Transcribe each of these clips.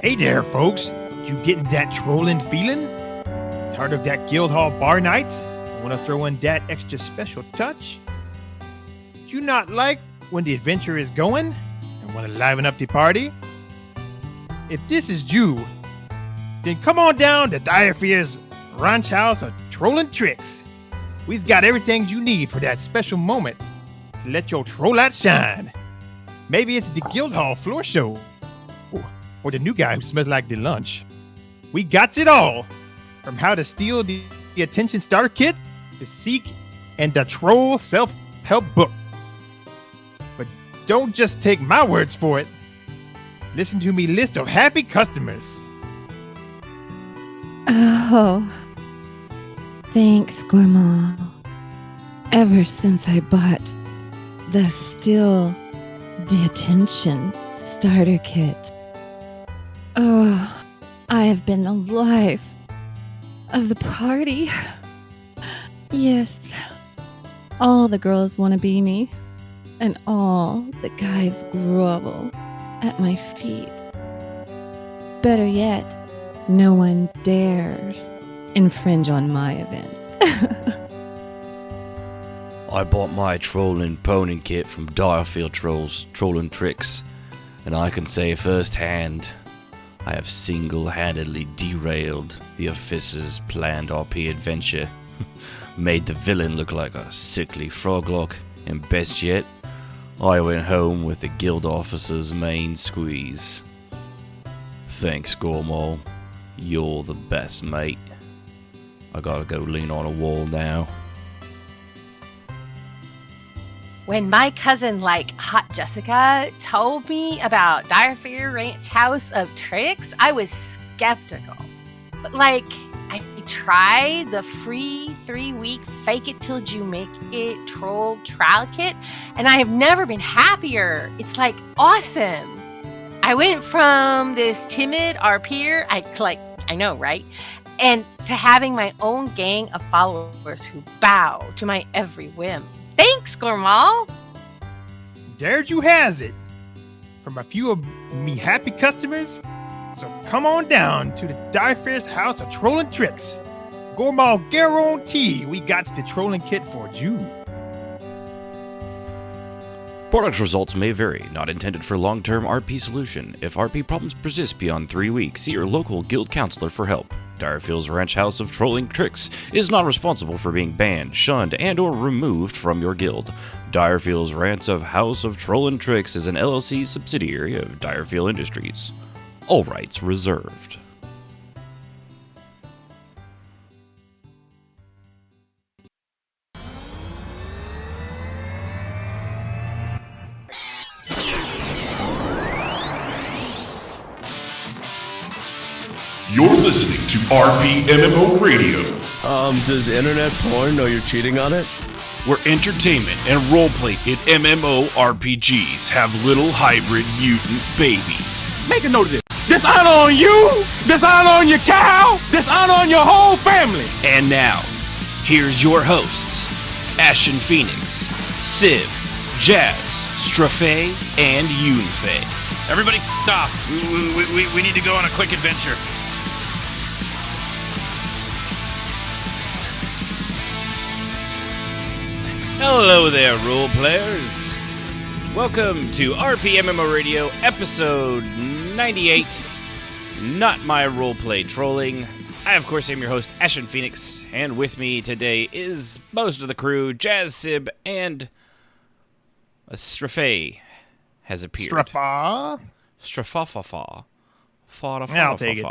Hey there, folks. You getting that trolling feeling? Tired of that Guildhall bar nights? Want to throw in that extra special touch? Do you not like when the adventure is going and want to liven up the party? If this is you, then come on down to Direfear's Ranch House of Trolling Tricks. We've got everything you need for that special moment to let your troll out shine. Maybe it's the Guildhall floor show, or the new guy who smells like the lunch. We got it all, from how to steal the attention starter kit, the Seek, and the Troll self-help book. But don't just take my words for it. Listen to me list of happy customers. Oh, thanks, Gourmand. Ever since I bought the attention starter kit, I have been the life of the party. Yes, all the girls want to be me, and all the guys grovel at my feet. Better yet, no one dares infringe on my events. I bought my trolling poning kit from Direfield Trolling Tricks, and I can say firsthand, I have single-handedly derailed the officer's planned RP adventure, made the villain look like a sickly froglock, and best yet, I went home with the guild officer's main squeeze. Thanks, Gormal. You're the best, mate. I gotta go lean on a wall now. When my cousin, Hot Jessica, told me about Direfear Ranch House of Tricks, I was skeptical. But, I tried the free 3-week fake it till you make it troll trial kit, and I have never been happier. It's, awesome. I went from this timid RPer, I know, right? And to having my own gang of followers who bow to my every whim. Thanks, Gourmand. There you has it. From a few of me happy customers. So come on down to the Direfear's House of Trolling Tricks. Gourmand guarantee we got the trolling kit for you. Product results may vary, not intended for long-term RP solution. If RP problems persist beyond 3 weeks, see your local guild counselor for help. Direfield's Ranch House of Trolling Tricks is not responsible for being banned, shunned, and or removed from your guild. Direfield's Ranch of House of Trolling Tricks is an LLC subsidiary of Direfield Industries. All rights reserved. You're listening to RPMMORadio. Does internet porn know you're cheating on it? Where entertainment and roleplay in MMORPGs have little hybrid mutant babies. Make a note of this. Dishonor on you, dishonor on your cow, dishonor on your whole family. And now, here's your hosts, Ashen Phoenix, Civ, Jazz, Strafe, and Yunfei. Everybody f*** off. We need to go on a quick adventure. Hello there, role players. Welcome to RPMMORadio episode 98, Not My Roleplay Trolling. I, of course, am your host, Ashen Phoenix, and with me today is most of the crew, Jazz, Sib, and Strafe has appeared. Strafa. Strafafafa. I'll take it.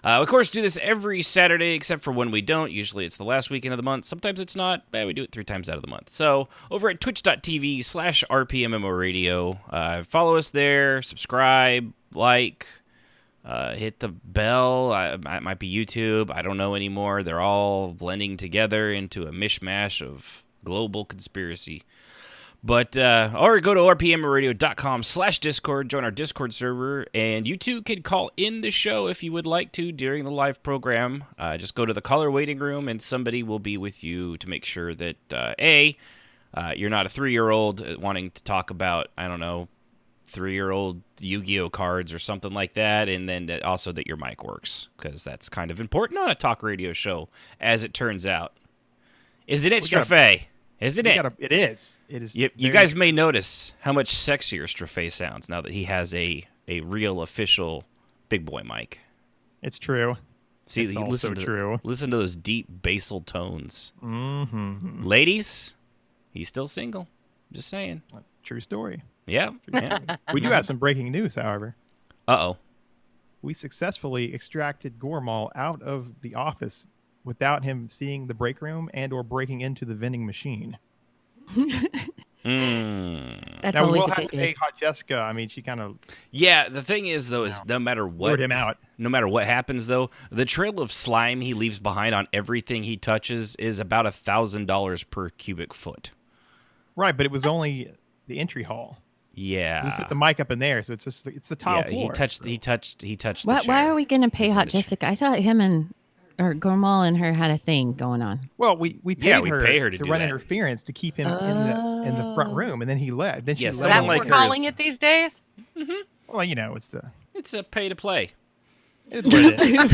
Of course, do this every Saturday, except for when we don't. Usually it's the last weekend of the month. Sometimes it's not. We do it 3 times out of the month. So over at twitch.tv/RPMMORadio, follow us there, subscribe, hit the bell. It might be YouTube. I don't know anymore. They're all blending together into a mishmash of global conspiracy. But, or go to rpmradio.com/Discord, join our Discord server, and you too can call in the show if you would like to during the live program. Just go to the caller waiting room, and somebody will be with you to make sure that, you're not a 3-year-old wanting to talk about, I don't know, 3-year-old Yu-Gi-Oh cards or something like that, and then also that your mic works, because that's kind of important on a talk radio show, as it turns out. Isn't it, Strafe? Isn't it? It is. It is. You guys may notice how much sexier Strafe sounds now that he has a real official big boy mic. It's true. See, it's also true. Listen to those deep basal tones. Mm-hmm. Ladies, he's still single. Just saying. True story. Yeah. We do have some breaking news, however. Uh-oh. We successfully extracted Gormal out of the office without him seeing the break room and or breaking into the vending machine. That's now, always we'll a have good to day. pay Hot Jessica. I mean, she kind of... Yeah, the thing is, though, is no matter what... him out. No matter what happens, though, the trail of slime he leaves behind on everything he touches is about $1,000 per cubic foot. Right, but it was only the entry hall. Yeah. We set the mic up in there, so it's the tile floor. He touched the chair. Why are we going to pay He's in Hot the chair. Jessica? I thought him and or Gormal and her had a thing going on. Well, we paid pay her to to do run that. interference to keep him in the front room, and then he left. Then she Yes, Is left. that someone what like we're hers. calling it these days? Well, you know, It's a pay to play. it is what it is.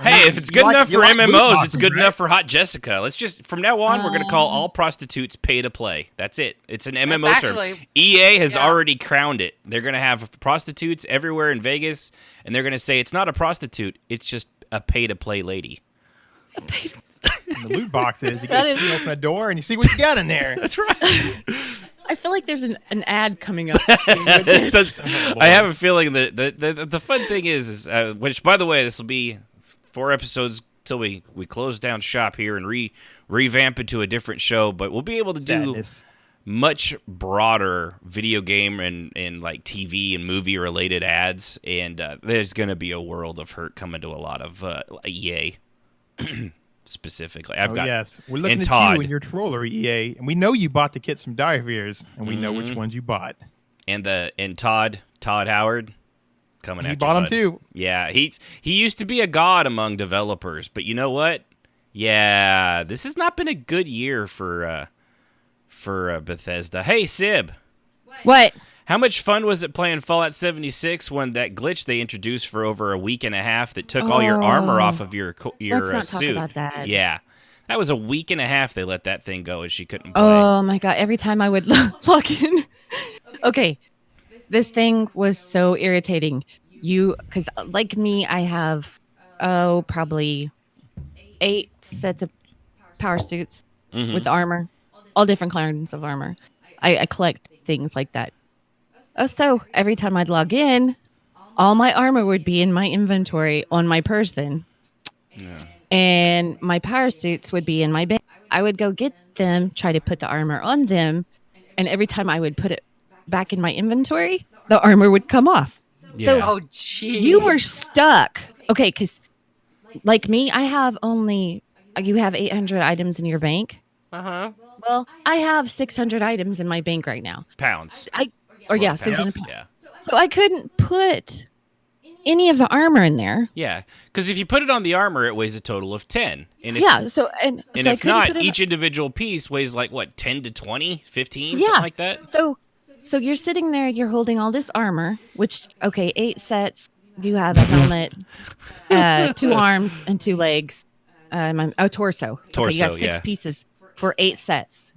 Hey, if it's good like- enough for you like loot MMOs, it's boxes, good right? enough for Hot Jessica. Let's just, from now on, we're going to call all prostitutes pay to play. That's it. It's an MMO term. actually- EA has yeah. already crowned it. They're going to have prostitutes everywhere in Vegas, and they're going to say it's not a prostitute, it's just a pay to play lady. And the loot boxes. That You is- open a door and you see what you got in there. That's right. I feel like there's an ad coming up. soon with this. I have a feeling that the fun thing is which, by the way, this will be 4 episodes till we close down shop here and revamp into a different show, but we'll be able to do Sadness. much broader video game and like TV and movie related ads, and there's going to be a world of hurt coming to a lot of EA specifically. I've got Yes. We're looking and at Todd you and your troller, EA, and we know you bought the kits from Direfears, and we know Mm-hmm. which ones you bought. and Todd Howard coming He at bought you, them bud. too. Yeah, he used to be a god among developers, but you know what? Yeah, this has not been a good year for Bethesda. Hey, Sib, What? how much fun was it playing Fallout 76 when that glitch they introduced for over a week and a half that took all your armor off of your Let's not talk suit? about that. Yeah, that was a week and a half they let that thing go, and she couldn't play. Oh my god! Every time I would log in. Okay, this thing was so irritating. Because like me, I have probably 8 sets of power suits Mhm. with armor, all different kinds of armor. I collect things like that. So every time I'd log in, all my armor would be in my inventory on my person. Yeah. And my power suits would be in my bag. I would go get them, try to put the armor on them, and every time I would put it back in my inventory, the armor would come off. So Yeah. Oh, gee. you were stuck. Okay, because like me, I have only, you have 800 items in your bank. Uh-huh. Well, I have 600 items in my bank right now. Pounds. Or yeah, Pounds, 600 yeah. So I couldn't put any of the armor in there. Yeah, because if you put it on the armor, it weighs a total of 10. And if, Yeah, so and so I if couldn't not, put it each individual piece weighs like, what, 10 to 20, 15, Yeah. something like that? So you're sitting there, you're holding all this armor, which, okay, 8 sets. You have a helmet, 2 arms, and 2 legs, a torso. Okay, you got Torso, 6 yeah. pieces for 8 sets.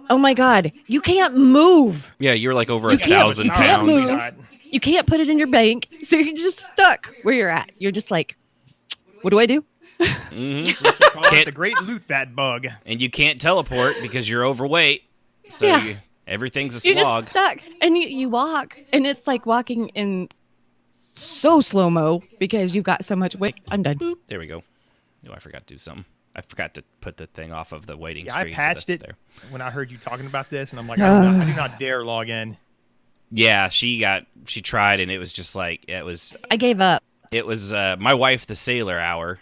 Oh my God, you can't move. Yeah, you're like over You 1,000 can't- you can't pounds. move. You can't put it in your bank, so you're just stuck where you're at. You're just like, what do I do? Mhm. Call it Can't- the Great Loot Fat Bug. And you can't teleport because you're overweight. So Yeah. everything's a You're slog. just stuck, and you walk, and it's like walking in so slow mo because you've got so much weight. I'm done. Boop. There we go. Oh, I forgot to do something. I forgot to put the thing off of the waiting Yeah, I screen. to patched the- it There. when I heard you talking about this, and I'm like, I do not dare log in. Yeah, she tried, and it was just like, it was I gave up. my wife, the sailor hour.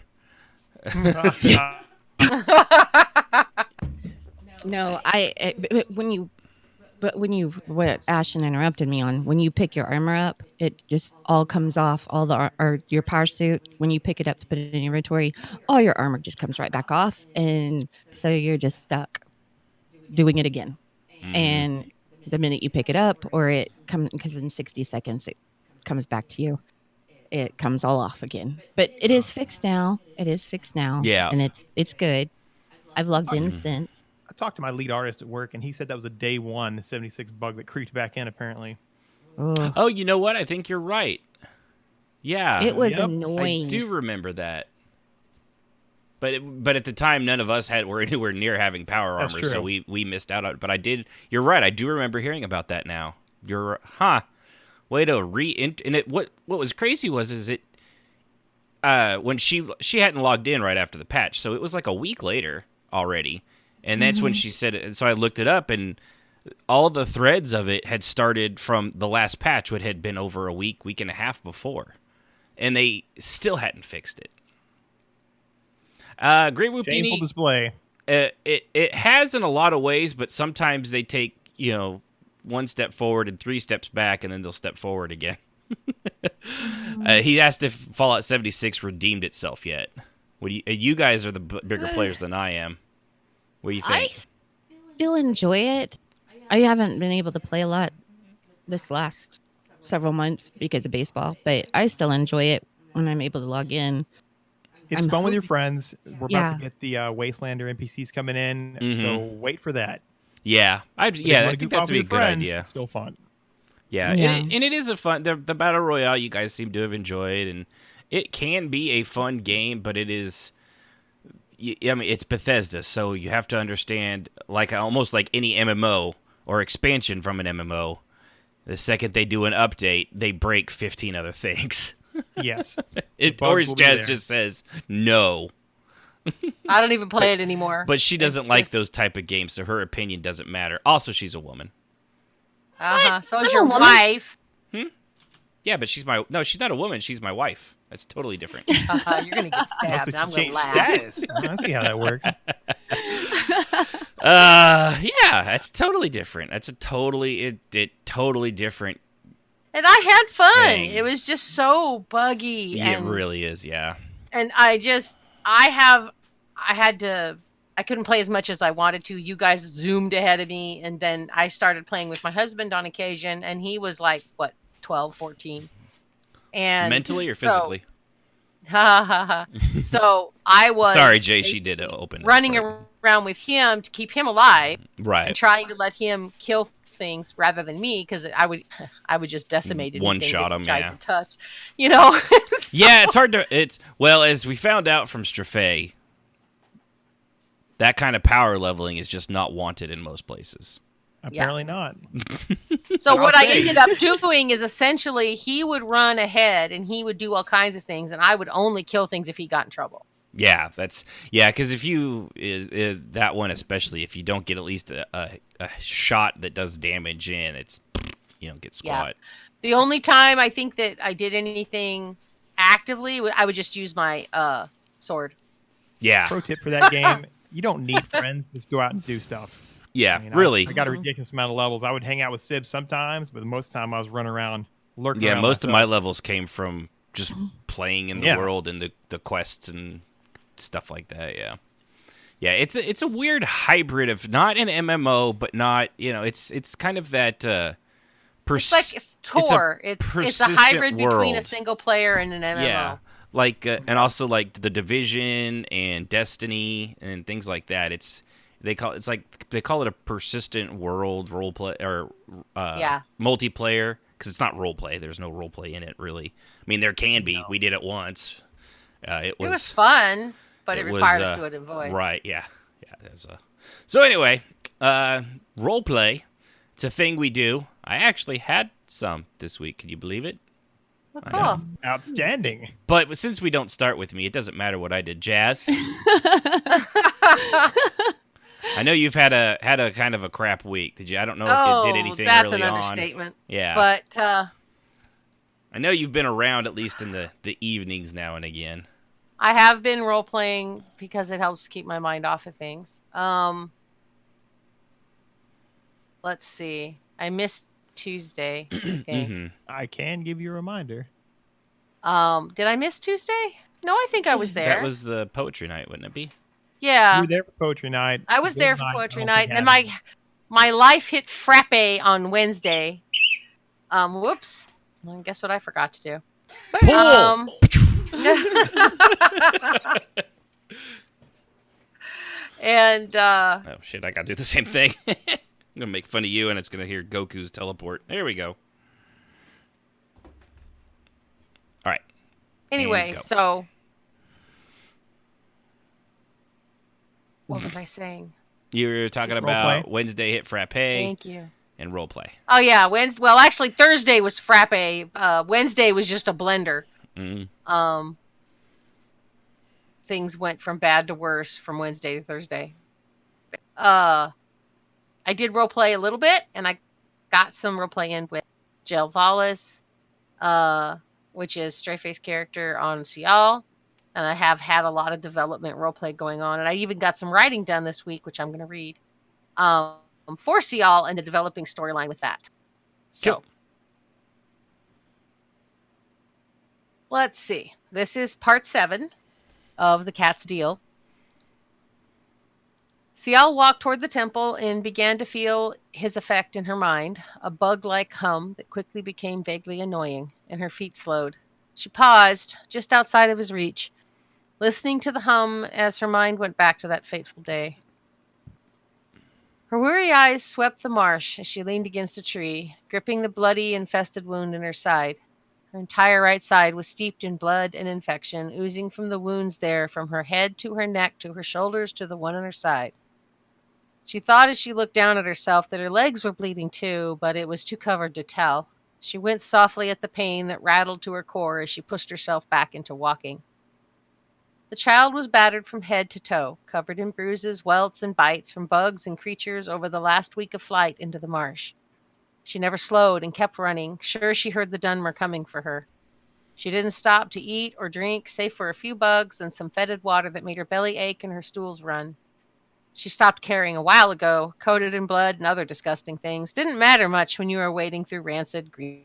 No, what Ashton interrupted me on, when you pick your armor up, it just all comes off, or your power suit, when you pick it up to put it in your inventory, all your armor just comes right back off. And so you're just stuck doing it again. and the minute you pick it up, or it comes, because in 60 seconds it comes back to you, it comes all off again. But it is fixed now. Yeah. And it's good. I've logged in since. I talked to my lead artist at work, and he said that was a day one 76 bug that creeped back in, apparently. Oh, Oh, you know what? I think you're right. Yeah. it was Yep. annoying. I do remember that. But at the time, none of us were anywhere near having power That's armor, so true. we missed out on it. But I did. You're right. I do remember hearing about that now. Way to and it. What was crazy is it when she hadn't logged in right after the patch, so it was like a week later already, and that's when she said it. And so I looked it up, and all the threads of it had started from the last patch, which had been over a week and a half before, and they still hadn't fixed it. Great Shameful Whoopini, display. it has in a lot of ways, but sometimes they take, one step forward and 3 steps back, and then they'll step forward again. He asked if Fallout 76 redeemed itself yet. What do you guys are the bigger players than I am. What do you I think? still enjoy it. I haven't been able to play a lot this last several months because of baseball, but I still enjoy it when I'm able to log in. It's I'm fun with your hoping- friends. We're about Yeah. to get the Wastelander NPCs coming in, Mhm. so wait for that. Yeah, But if you I wanna think goof that's off a with good your friends, idea. It's still fun. Yeah, Yeah. And it is a fun. The battle royale you guys seem to have enjoyed, and it can be a fun game, but it is. I mean, it's Bethesda, so you have to understand, like almost like any MMO or expansion from an MMO. The second they do an update, they break 15 other things. Yes. It, bugs or as will be Jazz there. just says, no. I don't even play it anymore. But she doesn't It's like just- those type of games, so her opinion doesn't matter. Also, she's a woman. So is I'm your a woman. wife. Yeah, but she's not a woman. She's my wife. That's totally different. You're gonna get stabbed. Must I'm have gonna changed laugh. status. I see how that works. Yeah, that's totally different. That's a totally different. And I had fun. Dang. It was just so buggy. Yeah, it and, really is. Yeah. And I couldn't play as much as I wanted to. You guys zoomed ahead of me, and then I started playing with my husband on occasion, and he was like, what, 12, 14? And Mentally or so- physically? So I was Sorry, Jay. She did open. running it, but- around with him to keep him alive and Right. trying to let him kill things rather than me, because I would just decimate anything One-shot that he him, tried yeah. to touch, you know. So- Yeah, it's hard to. Well, as we found out from Strafe, that kind of power leveling is just not wanted in most places. Apparently not. So what I'll I say. ended up doing is essentially he would run ahead and he would do all kinds of things, and I would only kill things if he got in trouble. Yeah, because if you that one especially, if you don't get at least a shot that does damage in, it's you don't get squat. The only time I think that I did anything actively, I would just use my sword. Yeah, Pro tip for that game: you don't need friends. Just go out and do stuff. yeah, I mean, really. I got a ridiculous amount of levels. I would hang out with Sib sometimes, but most of the time I was running around, lurking Yeah, around most of my myself. levels came from just playing in the Yeah. world and the quests and stuff like that. Yeah, yeah. It's a weird hybrid of not an MMO, but not it's kind of that. It's like it's Tor. It's a hybrid between a world. single player and an MMO. Yeah, like and also like the Division and Destiny and things like that. They call it a persistent world role play or multiplayer, because it's not role play. There's no role play in it really. I mean, there can be. No. We did it once. It was fun, but it required us to do it in voice. Right? Yeah. So anyway, role play. It's a thing we do. I actually had some this week. Can you believe it? Well, cool. Outstanding. But since we don't start with me, it doesn't matter what I did. Jazz, I know you've had a kind of a crap week. Did you? I don't know if you did anything that's early an on. understatement. Yeah. But I know you've been around at least in the evenings now and again. I have been role playing because it helps keep my mind off of things. Let's see. I missed Tuesday, I think. Mm-hmm. I can give you a reminder. Did I miss Tuesday? No, I think I was there. That was the poetry night, wouldn't it be? Yeah. You were there for poetry night. I was Good there for night. poetry I don't night. think And I My life hit frappe on Wednesday. Whoops. Well, guess what I forgot to do? Pull! And Oh, shit, I gotta do the same thing. I'm gonna make fun of you, and it's gonna hear Goku's teleport. There we go. All right. anyway, go. so what was I saying? You were talking Role about play. Wednesday hit frappe Thank you. and roleplay. Oh yeah, Wednesday. Well, actually, Thursday was frappe. Wednesday was just a blender. Mm. Things went from bad to worse from Wednesday to Thursday. I did role play a little bit, and I got some role play in with Jill Vallis, which is Stray-Face character on Cial. And I have had a lot of development role play going on, and I even got some writing done this week, which I'm going to read for Cial and the developing storyline with that. So, Cool. let's see. This is part 7 of the cat's deal. Cial walked toward the temple and began to feel his effect in her mind, a bug-like hum that quickly became vaguely annoying, and her feet slowed. She paused, just outside of his reach, listening to the hum as her mind went back to that fateful day. Her weary eyes swept the marsh as she leaned against a tree, gripping the bloody, infested wound in her side. Her entire right side was steeped in blood and infection, oozing from the wounds there, from her head to her neck to her shoulders to the one on her side. She thought as she looked down at herself that her legs were bleeding too, but it was too covered to tell. She winced softly at the pain that rattled to her core as she pushed herself back into walking. The child was battered from head to toe, covered in bruises, welts, and bites from bugs and creatures over the last week of flight into the marsh. She never slowed and kept running, sure she heard the Dunmer coming for her. She didn't stop to eat or drink, save for a few bugs and some fetid water that made her belly ache and her stools run. She stopped caring a while ago, coated in blood and other disgusting things. Didn't matter much when you were wading through rancid green.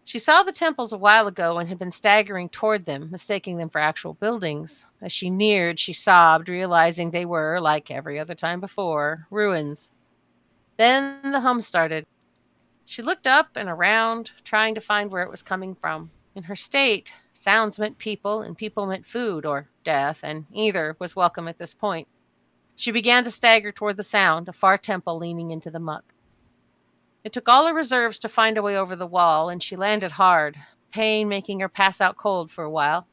She saw the temples a while ago and had been staggering toward them, mistaking them for actual buildings. As she neared, she sobbed, realizing they were, like every other time before, ruins. Then the hum started. She looked up and around, trying to find where it was coming from. In her state, sounds meant people, and people meant food or death, and either was welcome at this point. She began to stagger toward the sound, a far temple leaning into the muck. It took all her reserves to find a way over the wall, and she landed hard, pain making her pass out cold for a while.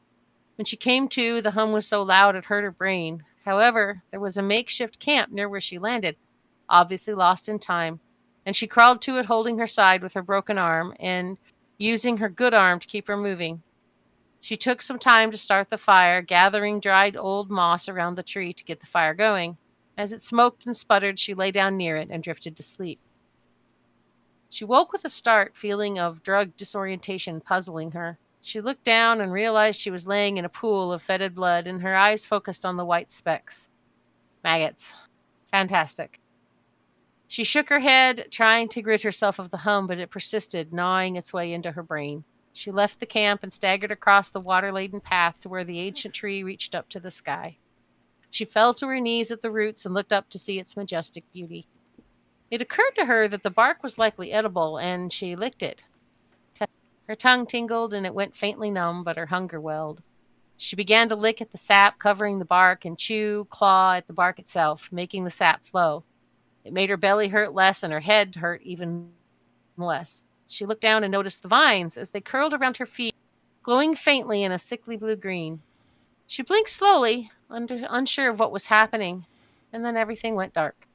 When she came to, the hum was so loud it hurt her brain. However, there was a makeshift camp near where she landed, obviously lost in time, and she crawled to it holding her side with her broken arm and using her good arm to keep her moving. She took some time to start the fire, gathering dried old moss around the tree to get the fire going. As it smoked and sputtered, she lay down near it and drifted to sleep. She woke with a start, feeling of drug disorientation puzzling her. She looked down and realized she was laying in a pool of fetid blood, and her eyes focused on the white specks. Maggots. Fantastic. She shook her head, trying to rid herself of the hum, but it persisted, gnawing its way into her brain. She left the camp and staggered across the water-laden path to where the ancient tree reached up to the sky. She fell to her knees at the roots and looked up to see its majestic beauty. It occurred to her that the bark was likely edible, and she licked it. Her tongue tingled and it went faintly numb, but her hunger welled. She began to lick at the sap covering the bark and chew, claw at the bark itself, making the sap flow. It made her belly hurt less and her head hurt even less. She looked down and noticed the vines as they curled around her feet, glowing faintly in a sickly blue-green. She blinked slowly, unsure of what was happening, and then everything went dark.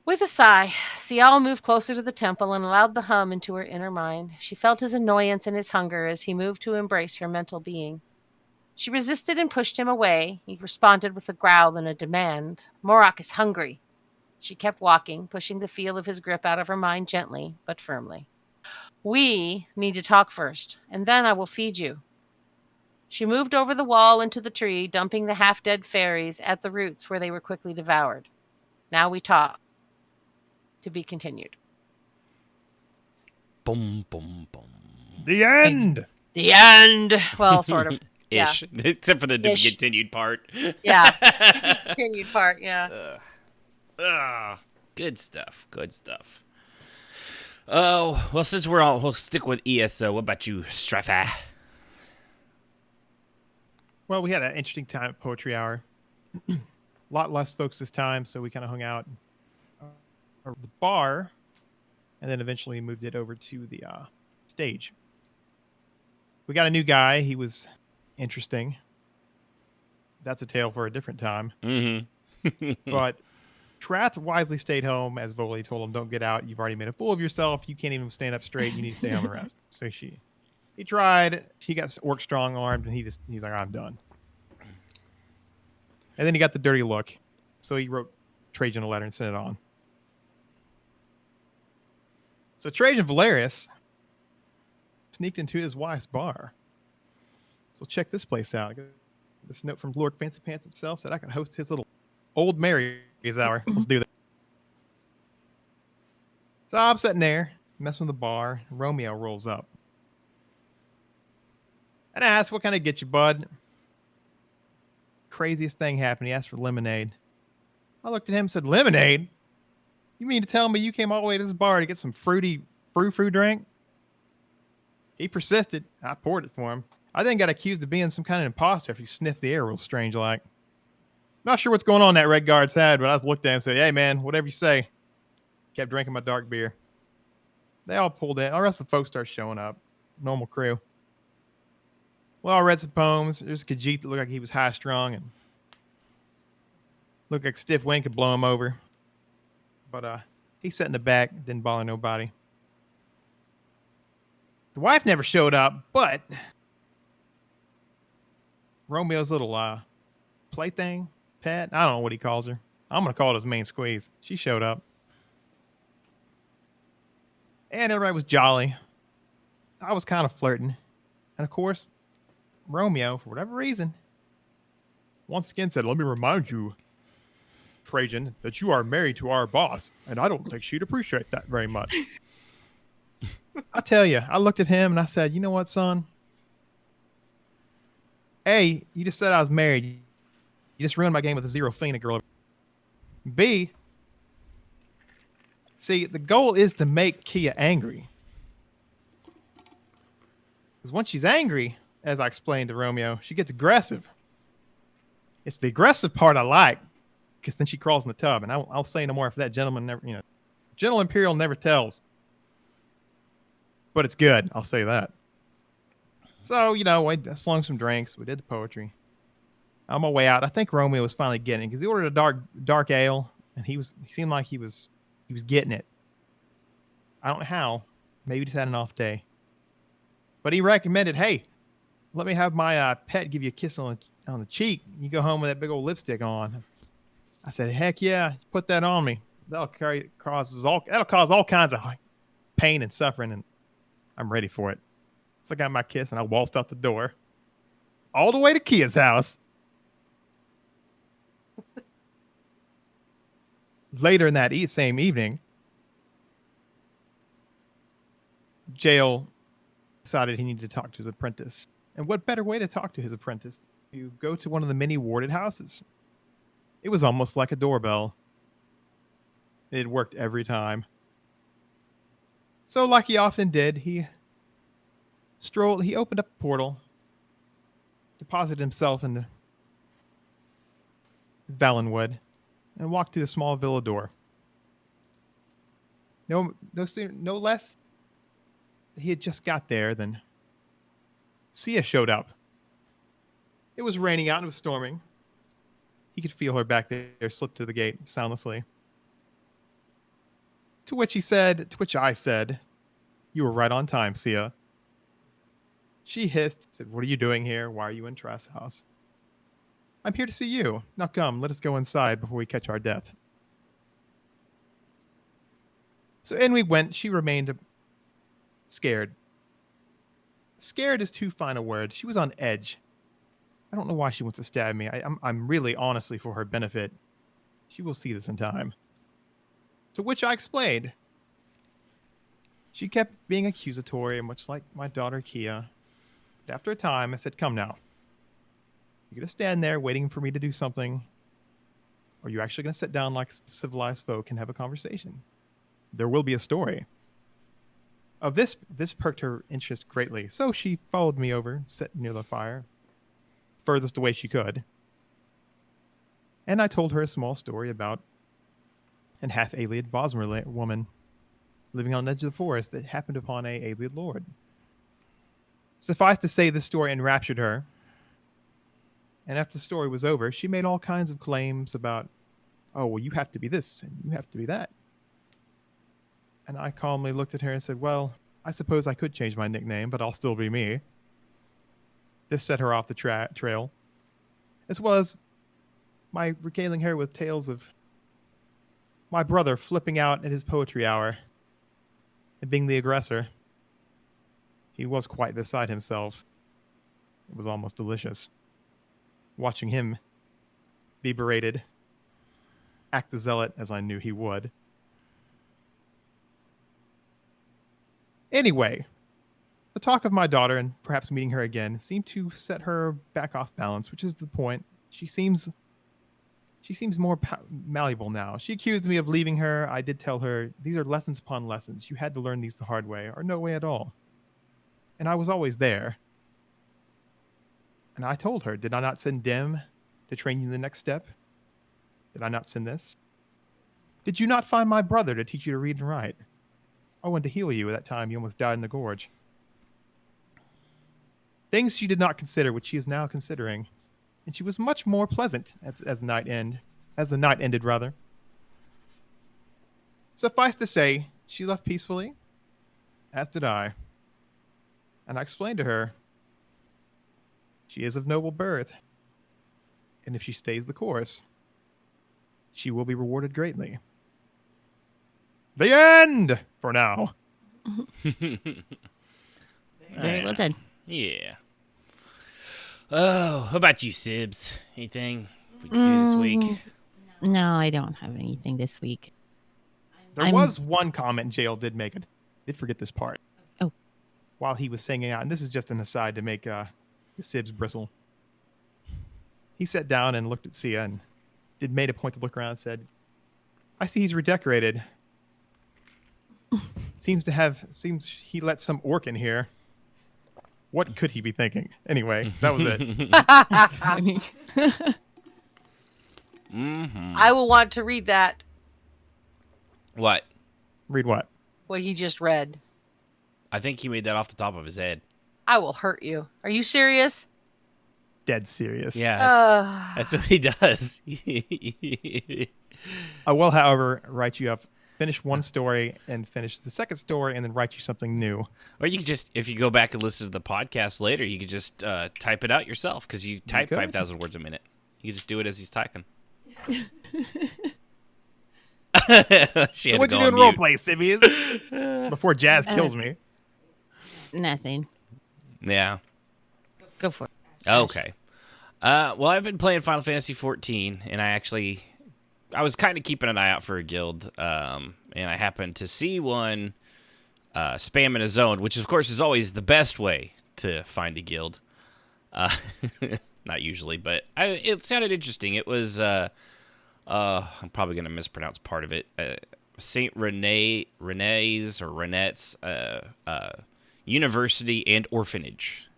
With a sigh, Cial moved closer to the temple and allowed the hum into her inner mind. She felt his annoyance and his hunger as he moved to embrace her mental being. She resisted and pushed him away. He responded with a growl and a demand. Morak is hungry. She kept walking, pushing the feel of his grip out of her mind gently, but firmly. We need to talk first, and then I will feed you. She moved over the wall into the tree, dumping the half-dead fairies at the roots where they were quickly devoured. Now we talk. To be continued. Boom, boom, boom. The end. The end. Well, sort of. Ish. Except for the to be Ish. continued part. Yeah. Continued part, yeah. Good stuff. Good stuff. Oh, well, since we'll stick with ESO. What about you, Straffa? Well, we had an interesting time at Poetry Hour. A lot less folks this time, so we kind of hung out at the bar, and then eventually moved it over to the stage. We got a new guy. He was interesting. That's a tale for a different time. Mm-hmm. But Trath wisely stayed home, as Voley told him, "Don't get out. You've already made a fool of yourself. You can't even stand up straight. You need to stay home and rest." So he tried. He got work strong armed, and he's like, "I'm done." And then he got the dirty look, so he wrote Trajan a letter and sent it on. So Trajan Valerius sneaked into his wife's bar. So check this place out. This note from Lord Fancy Pants himself said I could host his little old Mary's hour. Let's do that. So I'm sitting there, messing with the bar. Romeo rolls up. And I asked, "What can I get you, bud?" Craziest thing happened. He asked for lemonade. I looked at him and said, "Lemonade? You mean to tell me you came all the way to this bar to get some fruity frou-frou drink?" He persisted. I poured it for him. I then got accused of being some kind of imposter if he sniffed the air real strange like. Not sure what's going on in that red guard's head, but I just looked at him and said, "Hey, man, whatever you say." Kept drinking my dark beer. They all pulled in. All the rest of the folks started showing up. Normal crew. Well, I read some poems. There's Khajiit that looked like he was high strung and looked like stiff wind could blow him over. But he sat in the back, didn't bother nobody. The wife never showed up, but Romeo's little plaything, pet, I don't know what he calls her. I'm going to call it his main squeeze. She showed up. And everybody was jolly. I was kind of flirting. And of course, Romeo, for whatever reason, once again said, "Let me remind you, Trajan, that you are married to our boss, and I don't think she'd appreciate that very much." I tell you, I looked at him and I said, "You know what, son? A, you just said I was married. You just ruined my game with a zero Fina girl. B, see, the goal is to make Kia angry. Because once she's angry, as I explained to Romeo, she gets aggressive. It's the aggressive part I like, because then she crawls in the tub. And I'll say no more for that. Gentleman never, Gentle Imperial never tells. But it's good, I'll say that. So, we slung some drinks. We did the poetry. On my way out, I think Romeo was finally getting it, because he ordered a dark ale, and he seemed like he was getting it. I don't know how. Maybe he just had an off day. But he recommended, "Hey, let me have my pet give you a kiss on the cheek. You go home with that big old lipstick on." I said, "Heck yeah, put that on me. That'll cause all kinds of pain and suffering, and I'm ready for it." So I got my kiss and I waltzed out the door, all the way to Kia's house. Later in that same evening, Jail decided he needed to talk to his apprentice. And what better way to talk to his apprentice? You go to one of the many warded houses. It was almost like a doorbell. It worked every time. So like he often did, he opened up a portal, deposited himself in Valenwood, and walked to the small villa door. No less, he had just got there than Sia showed up. It was raining out and it was storming. He could feel her back there slip to the gate soundlessly. To which I said, "You were right on time, Sia." She hissed, said, "What are you doing here? Why are you in Trask's house?" "I'm here to see you. Now come, let us go inside before we catch our death." So in we went. She remained scared. Scared is too fine a word. She was on edge. I don't know why she wants to stab me. I'm really, honestly, for her benefit. She will see this in time. To which I explained. She kept being accusatory, much like my daughter Kia. But after a time, I said, "Come now. You gonna stand there waiting for me to do something, or are you actually gonna sit down like civilized folk and have a conversation? There will be a story. Of this perked her interest greatly, so she followed me over, sat near the fire, furthest away she could, and I told her a small story about an half-alien Bosmer woman living on the edge of the forest that happened upon a alien lord. Suffice to say, this story enraptured her, and after the story was over, she made all kinds of claims about, oh, well, you have to be this, and you have to be that. And I calmly looked at her and said, well, I suppose I could change my nickname, but I'll still be me. This set her off the trail, as well as my regaling her with tales of my brother flipping out at his poetry hour and being the aggressor. He was quite beside himself. It was almost delicious watching him be berated, act the zealot as I knew he would. Anyway, the talk of my daughter and perhaps meeting her again seemed to set her back off balance, which is the point. She seems more malleable now. She accused me of leaving her. I did tell her, these are lessons upon lessons. You had to learn these the hard way, or no way at all. And I was always there. And I told her, did I not send Dim to train you in the next step? Did I not send this? Did you not find my brother to teach you to read and write? Oh, and to heal you at that time you almost died in the gorge. Things she did not consider, which she is now considering. And she was much more pleasant as the night ended. Suffice to say, she left peacefully, as did I. And I explained to her, she is of noble birth, and if she stays the course, she will be rewarded greatly. The end! For now. Very well done. Yeah. Oh, how about you, Sibs? Anything we can do this week? No, I don't have anything this week. There was one comment Jail did make. I did forget this part. Oh. While he was singing out, and this is just an aside to make the Sibs bristle. He sat down and looked at Sia and made a point to look around and said, I see he's redecorated. Seems he let some orc in here. What could he be thinking? Anyway, that was it. Funny. I will want to read that, What? Read what? what he just read. I think he made that off the top of his head. I will hurt you. Are you serious? Dead serious. Yeah, that's what he does. I will, however, write you up. Finish one story and finish the second story and then write you something new. Or you can just, if you go back and listen to the podcast later, you could just type it out yourself because you type 5,000 words a minute. You just do it as he's typing. So what'd you do in roleplay, Sibbies? Before Jazz kills me. Nothing. Yeah. Go for it. Okay. Well, I've been playing Final Fantasy 14, and I was kind of keeping an eye out for a guild, and I happened to see one spamming a zone, which, of course, is always the best way to find a guild. Not usually, but it sounded interesting. It was, I'm probably going to mispronounce part of it, St. Rene's or Renette's University and Orphanage.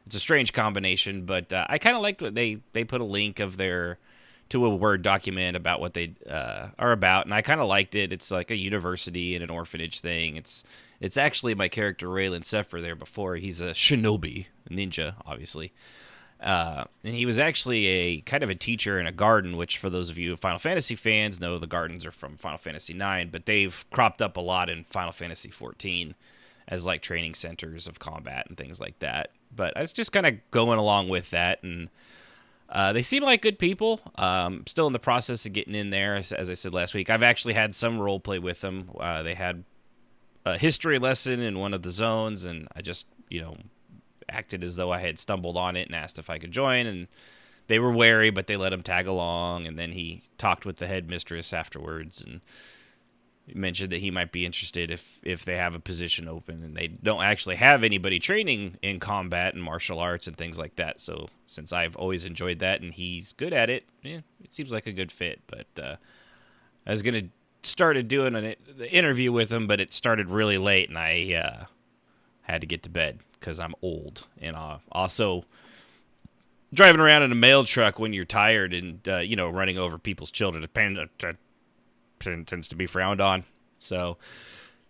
It's a strange combination, but I kind of liked what they put a link of to a Word document about what they are about, and I kind of liked it. It's like a university and an orphanage thing. It's actually my character Raylan Sepher there before. He's a shinobi, a ninja, obviously. And he was actually a kind of a teacher in a garden, which for those of you Final Fantasy fans know the gardens are from Final Fantasy IX, but they've cropped up a lot in Final Fantasy XIV as like training centers of combat and things like that. But I was just kind of going along with that, and they seem like good people. Still in the process of getting in there, as I said last week. I've actually had some role play with them. They had a history lesson in one of the zones, and I just, acted as though I had stumbled on it and asked if I could join, and they were wary, but they let him tag along, and then he talked with the headmistress afterwards, and mentioned that he might be interested if they have a position open, and they don't actually have anybody training in combat and martial arts and things like that. So since I've always enjoyed that and he's good at it, it seems like a good fit. But I was gonna started doing the interview with him, but it started really late, and I had to get to bed because I'm old, and also driving around in a mail truck when you're tired and running over people's children tends to be frowned on. So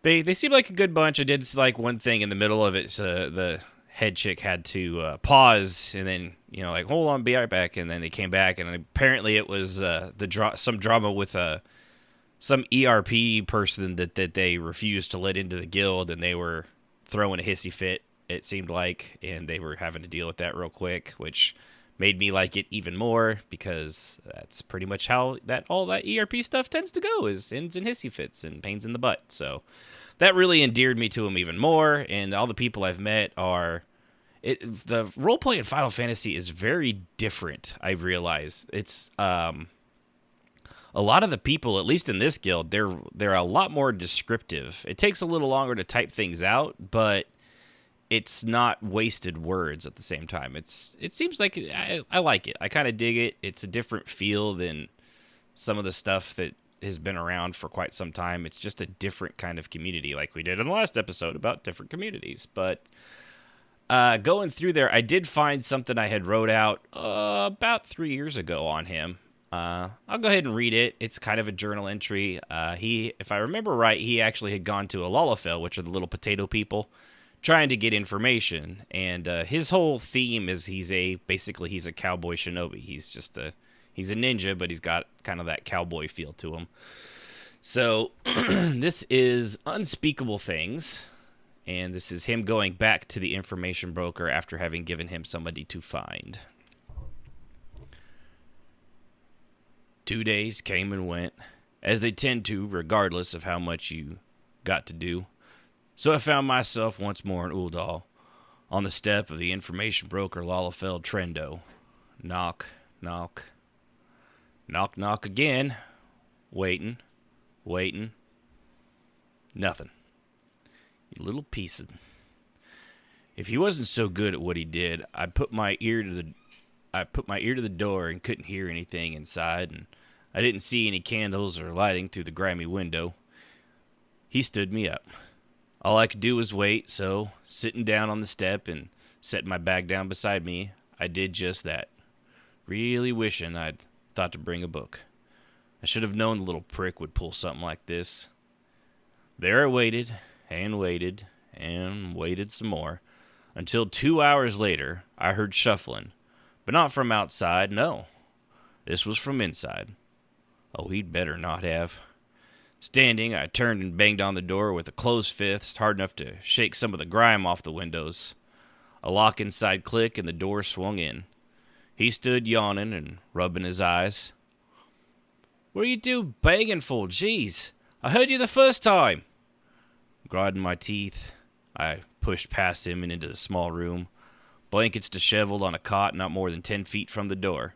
they seem like a good bunch. I did like one thing in the middle of it. So the head chick had to pause and then like, hold on, be right back, and then they came back, and apparently it was some drama with some ERP person that they refused to let into the guild, and they were throwing a hissy fit, it seemed like, and they were having to deal with that real quick, which made me like it even more, because that's pretty much how all that ERP stuff tends to go, is ends in hissy fits and pains in the butt. So that really endeared me to him even more, and all the people I've met are... the roleplay in Final Fantasy is very different, I realize. It's... a lot of the people, at least in this guild, they're a lot more descriptive. It takes a little longer to type things out, but it's not wasted words at the same time. It seems like I like it. I kind of dig it. It's a different feel than some of the stuff that has been around for quite some time. It's just a different kind of community, like we did in the last episode about different communities. But going through there, I did find something I had wrote out about 3 years ago on him. I'll go ahead and read it. It's kind of a journal entry. If I remember right, he actually had gone to Alalafell, which are the little potato people, trying to get information. And his whole theme is he's a cowboy shinobi. He's a ninja, but he's got kind of that cowboy feel to him. So this is Unspeakable Things, and this is him going back to the information broker after having given him somebody to find. 2 days came and went, as they tend to, regardless of how much you got to do. So I found myself once more in Uldal, on the step of the information broker Lalafell Trendo. Knock, knock. Knock, knock again. Waiting. Nothing. You little piece of... If he wasn't so good at what he did, I put my ear to the door and couldn't hear anything inside, and I didn't see any candles or lighting through the grimy window. He stood me up. All I could do was wait, so, sitting down on the step and setting my bag down beside me, I did just that, really wishing I'd thought to bring a book. I should have known the little prick would pull something like this. There I waited, and waited, and waited some more, until 2 hours later, I heard shuffling. But not from outside, no. This was from inside. Oh, he'd better not have. Standing, I turned and banged on the door with a closed fist, hard enough to shake some of the grime off the windows. A lock inside clicked, and the door swung in. He stood yawning and rubbing his eyes. What are you do banging for? Jeez, I heard you the first time. Grinding my teeth, I pushed past him and into the small room. Blankets disheveled on a cot not more than 10 feet from the door.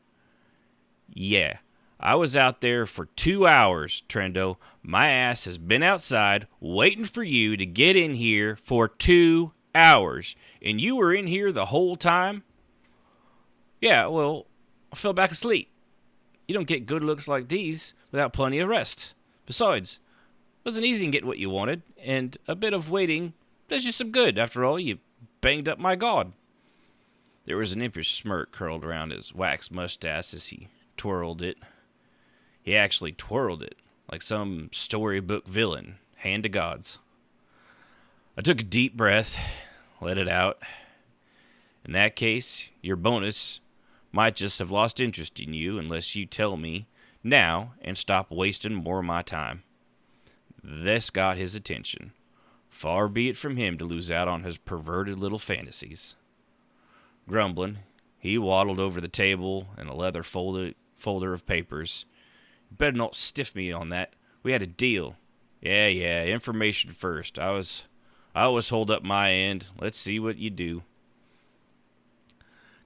Yeah, I was out there for 2 hours, Trendo. My ass has been outside waiting for you to get in here for 2 hours. And you were in here the whole time? Yeah, well, I fell back asleep. You don't get good looks like these without plenty of rest. Besides, it wasn't easy to get what you wanted, and a bit of waiting does you some good. After all, you banged up my god. There was an impish smirk curled around his waxed mustache as he twirled it. He actually twirled it, like some storybook villain, hand to gods. I took a deep breath, let it out. In that case, your bonus might just have lost interest in you unless you tell me now and stop wasting more of my time. This got his attention. Far be it from him to lose out on his perverted little fantasies. Grumbling, he waddled over the table and a leather folder of papers. You better not stiff me on that. We had a deal. Yeah, information first. I always hold up my end. Let's see what you do.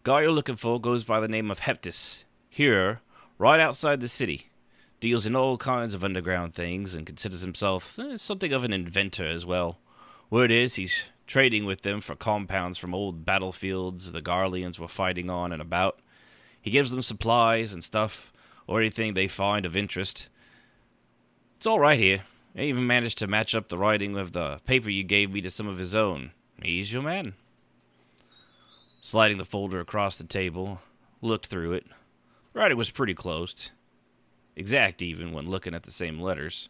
Guy you're looking for goes by the name of Heptus. Here, right outside the city. deals in all kinds of underground things, and considers himself something of an inventor as well. Word is he's trading with them for compounds from old battlefields the Garleans were fighting on and about. He gives them supplies and stuff, or anything they find of interest. It's all right here. I even managed to match up the writing of the paper you gave me to some of his own. He's your man. Sliding the folder across the table, looked through it. The writing was pretty close. Exact even when looking at the same letters.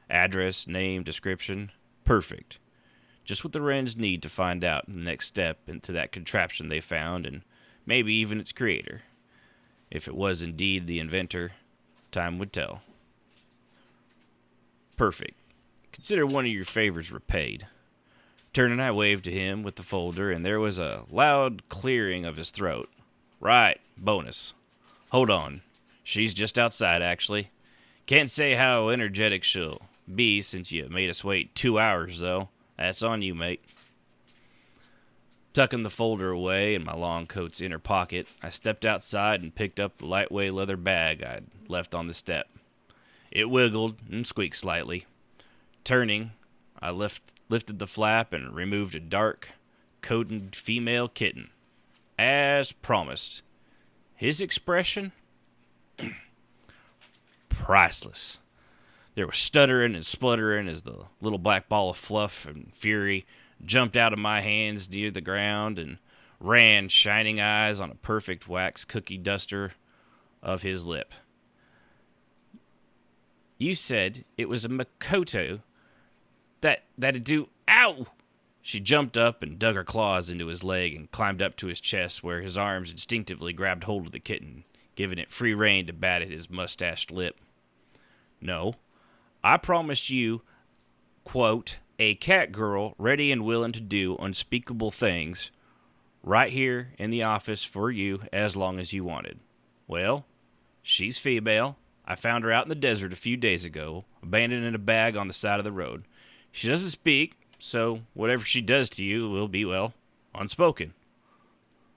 Address, name, description. Perfect. Just what the Wrens need to find out the next step into that contraption they found, and maybe even its creator. If it was indeed the inventor, time would tell. Perfect. Consider one of your favors repaid. Turning, I waved to him with the folder, and there was a loud clearing of his throat. Right, bonus. Hold on. She's just outside, actually. Can't say how energetic she'll be since you made us wait 2 hours, though. That's on you, mate. Tucking the folder away in my long coat's inner pocket, I stepped outside and picked up the lightweight leather bag I'd left on the step. It wiggled and squeaked slightly. Turning, I lifted the flap and removed a dark, coated female kitten. As promised. His expression? Priceless. There was stuttering and spluttering as the little black ball of fluff and fury jumped out of my hands near the ground and ran shining eyes on a perfect wax cookie duster of his lip. You said it was a Makoto that'd do. Ow! She jumped up and dug her claws into his leg and climbed up to his chest, where his arms instinctively grabbed hold of the kitten, giving it free rein to bat at his mustached lip. No, I promised you, quote, a cat girl ready and willing to do unspeakable things right here in the office for you as long as you wanted. Well, she's female. I found her out in the desert a few days ago, abandoned in a bag on the side of the road. She doesn't speak, so whatever she does to you will be, well, unspoken.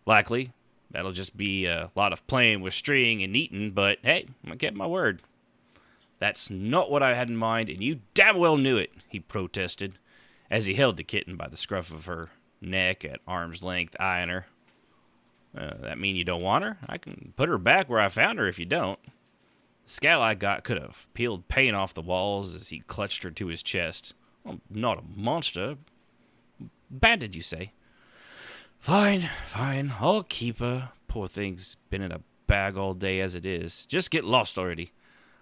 Likely, that'll just be a lot of playing with string and eating, but hey, I kept my word. That's not what I had in mind, and you damn well knew it, he protested, as he held the kitten by the scruff of her neck at arm's length, eyeing her. That mean you don't want her? I can put her back where I found her if you don't. The scowl I got could have peeled paint off the walls as he clutched her to his chest. I'm not a monster. Banded, you say? Fine, I'll keep her. Poor thing's been in a bag all day as it is. Just get lost already.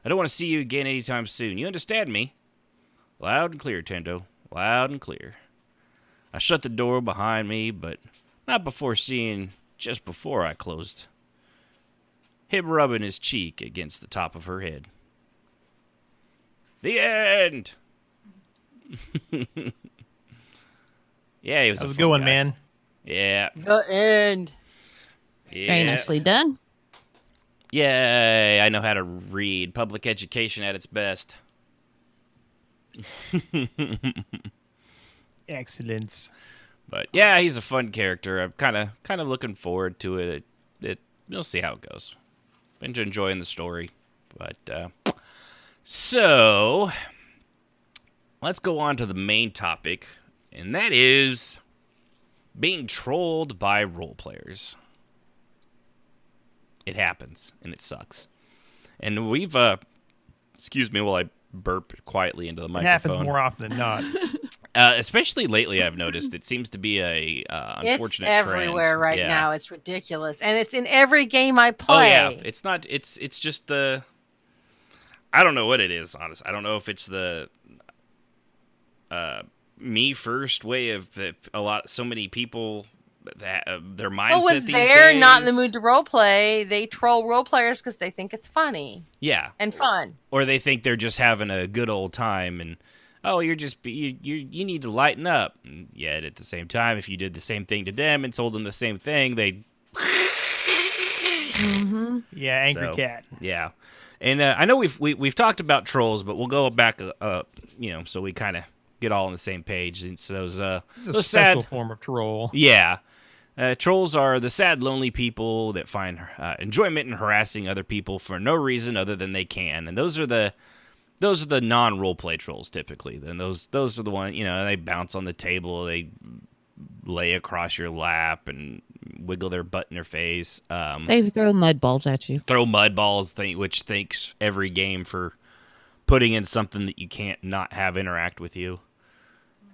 I don't want to see you again anytime soon. You understand me? Loud and clear, Tendo. Loud and clear. I shut the door behind me, but not before seeing just before I closed. Him rubbing his cheek against the top of her head. The end! Yeah, he was That a was a fun good one, guy. man. Yeah. The end. Very nicely done. Yay, I know how to read. Public education at its best. Excellence. But yeah, he's a fun character. I'm kind of looking forward to it. We'll see how it goes. Been enjoying the story. But so let's go on to the main topic, and that is being trolled by role players. It happens, and it sucks. And we've, excuse me while I burp quietly into the It microphone. happens more often than not. Especially lately, I've noticed it seems to be a unfortunate It's trend. everywhere right Yeah. now. It's ridiculous, and it's in every game I Oh play. yeah, it's not. It's just the. I don't know what it is, honestly. I don't know if it's the me first way of so many people that their mindset Well, when these they're days. not in the mood to role play, they troll role players because they think it's funny Yeah, and fun. or they think they're just having a good old time, and you're just you need to lighten up. And yet at the same time, if you did the same thing to them and told them the same thing, they'd Yeah, angry So, cat. yeah. And I know we've talked about trolls, but we'll go back, so we kind of get all on the same page. It's those This is a those special sad, form of troll. yeah, Trolls are the sad, lonely people that find enjoyment in harassing other people for no reason other than they can, and those are the non-roleplay trolls typically. And those are the ones, they bounce on the table, they lay across your lap and wiggle their butt in their face. They throw mud balls at you. Throw mud balls, which thanks every game for putting in something that you can't not have interact with you.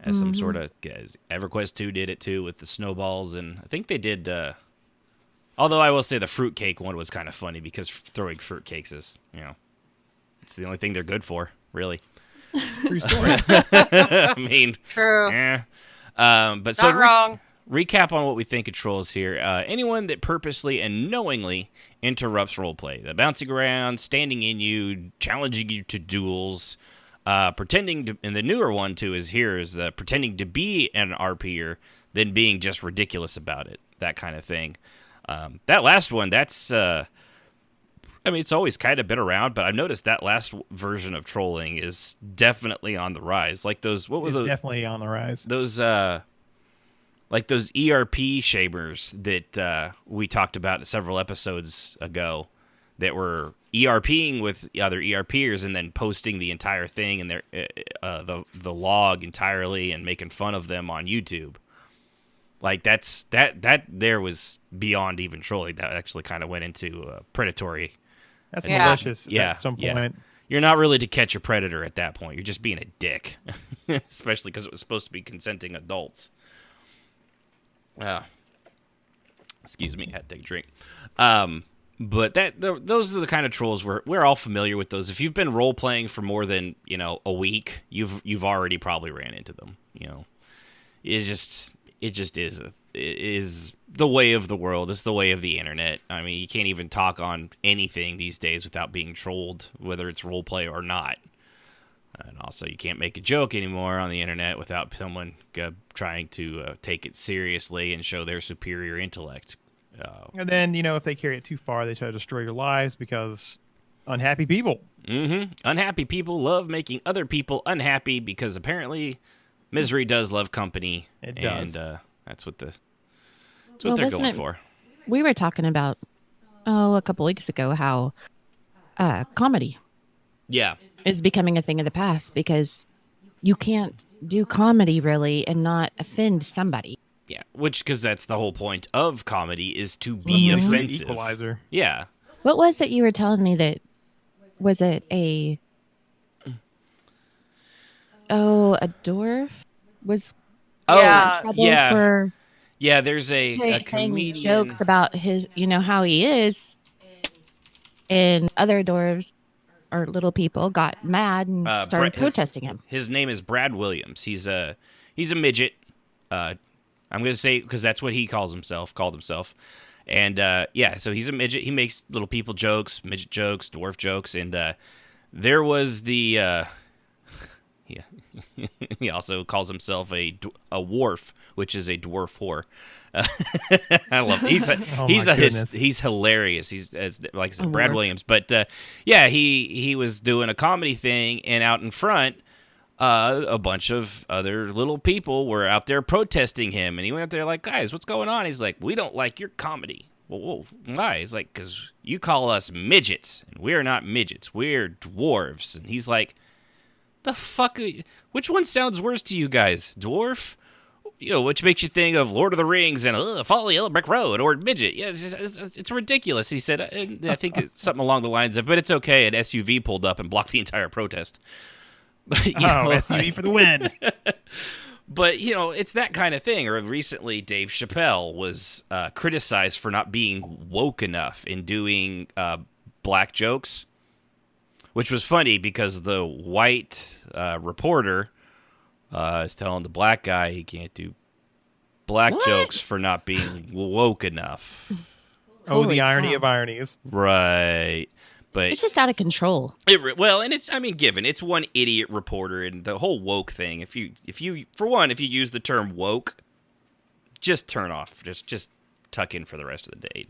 As some sort of, EverQuest 2 did it too with the snowballs, and I think they did. Although I will say the fruitcake one was kind of funny because throwing fruitcakes is, it's the only thing they're good for, really. True story. I mean, True. yeah. But so Not wrong. Recap on what we think of trolls here. Anyone that purposely and knowingly interrupts roleplay, the bouncing around, standing in you, challenging you to duels. Pretending to, and the newer one too is pretending to be an RPer, then being just ridiculous about it, that kind of thing. That last one, that's, it's always kind of been around, but I've noticed that last version of trolling is definitely on the rise. Like those, what were those? Definitely on the rise. Those, like those ERP shamers that we talked about several episodes ago, that were ERPing with other ERPers and then posting the entire thing and their the log entirely and making fun of them on YouTube. Like that there was beyond even trolling. That actually kind of went into predatory. That's Yeah. malicious Yeah, at some yeah. point. You're not really to catch a predator at that point. You're just being a dick, especially because it was supposed to be consenting adults. Excuse me, had to take a drink. But those are the kind of trolls we're all familiar with. Those, if you've been role playing for more than a week, you've already probably ran into them. It just is the way of the world. It's the way of the internet. I mean, you can't even talk on anything these days without being trolled, whether it's role play or not. And also, you can't make a joke anymore on the internet without someone trying to take it seriously and show their superior intellect. And then, if they carry it too far, they try to destroy your lives because unhappy people. Mm-hmm. Unhappy people love making other people unhappy because apparently misery does love company. It does. And that's what they're wasn't going it- for. We were talking about, a couple weeks ago, how comedy Yeah. is becoming a thing of the past because you can't do comedy really and not offend somebody. Yeah. Because that's the whole point of comedy, is to be It's an offensive. equalizer. Yeah. What was it you were telling me that, was it a dwarf was Yeah. in trouble Yeah. for Yeah, there's a saying comedian. jokes about his, how he is, and other dwarves or little people got mad and started Brett- his- protesting him. His name is Brad Williams. He's a midget. I'm going to say, because that's what he called himself. And so he's a midget. He makes little people jokes, midget jokes, dwarf jokes. And there was the he also calls himself a dwarf, which is a dwarf whore. I love it. He's hilarious. He's, as like I said, Brad Dwarf. Williams. But he was doing a comedy thing, and out in front, a bunch of other little people were out there protesting him, and he went out there like, guys, what's going on? He's like, we don't like your comedy. Whoa, why? He's like, because you call us midgets, and we're not midgets. We're dwarves. And he's like, the fuck? Which one sounds worse to you guys? Dwarf? Which makes you think of Lord of the Rings and Follow the Yellow Brick Road, or midget? Yeah, it's ridiculous. He said, and I think it's something along the lines of, but it's okay. An SUV pulled up and blocked the entire protest. But, SUV for the win. But, it's that kind of thing. Or recently, Dave Chappelle was criticized for not being woke enough in doing black jokes, which was funny because the white reporter is telling the black guy he can't do black jokes for not being woke enough. Oh, Holy the irony cow. of ironies. Right. But It's just out of control. and it's, given it's one idiot reporter and the whole woke thing. If you use the term woke, just turn off. Just tuck in for the rest of the day.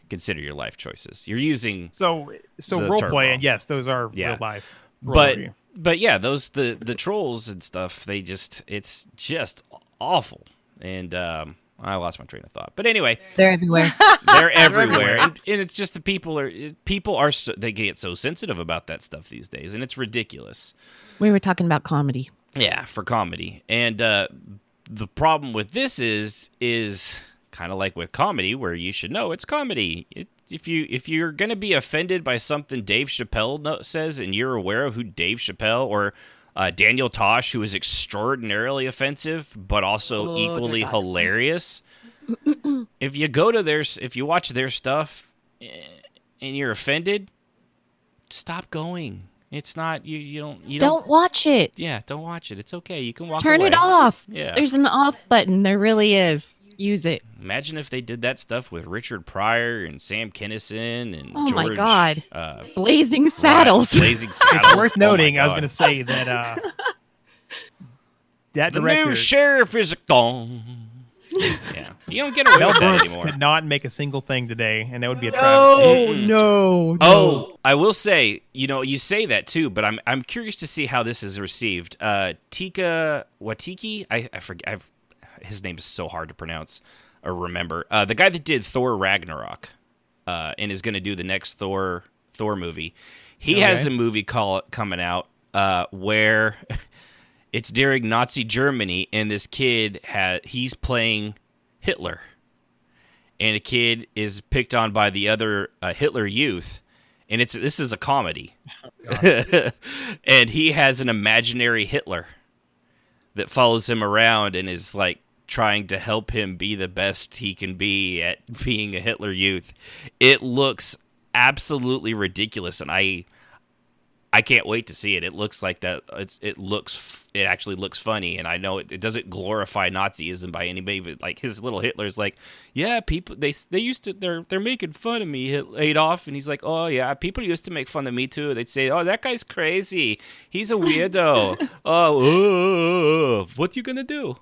Consider your life choices. You're using So the role term play, wrong. and yes, those are Yeah. real life. but roleplay. the trolls and stuff, it's just awful. And I lost my train of thought. But anyway, They're everywhere. they're everywhere, and it's just the people are they get so sensitive about that stuff these days, and it's ridiculous. We were talking about comedy. Yeah, for comedy, and the problem with this is kind of like with comedy, where you should know it's comedy. If you're gonna be offended by something Dave Chappelle says, and you're aware of who Dave Chappelle or Daniel Tosh, who is extraordinarily offensive but also equally hilarious. If you watch their stuff and you're offended, stop going. It's not you Don't watch it. Yeah, don't watch it. It's okay. You can walk Turn away. it off. Yeah. There's an off button. There really is. Use it. Imagine if they did that stuff with Richard Pryor and Sam Kinison and Oh George. my God. Uh, Blazing Saddles. Blazing Saddles. It's worth Oh my noting. I was God. going to say that that The director, new sheriff is gone. Yeah, you don't get away Mel with that Brooks, anymore. could not make a single thing today, and that would be a travesty. no. Oh, I will say, you say that too, but I'm curious to see how this is received. Tika Watiki, I forget. His name is so hard to pronounce or remember. The guy that did Thor Ragnarok, and is going to do the next Thor movie. He has a movie coming out where it's during Nazi Germany, and this kid he's playing Hitler, and a kid is picked on by the other Hitler youth, and this is a comedy, and he has an imaginary Hitler that follows him around and is like trying to help him be the best he can be at being a Hitler youth. It looks absolutely ridiculous, and I can't wait to see it. It looks like that. It actually looks funny, and I know it doesn't glorify Nazism by any way. But like his little Hitler's like, yeah, people they used to they're making fun of me, Adolf, and he's like, oh yeah, people used to make fun of me too. They'd say, oh, that guy's crazy, he's a weirdo. What you gonna do?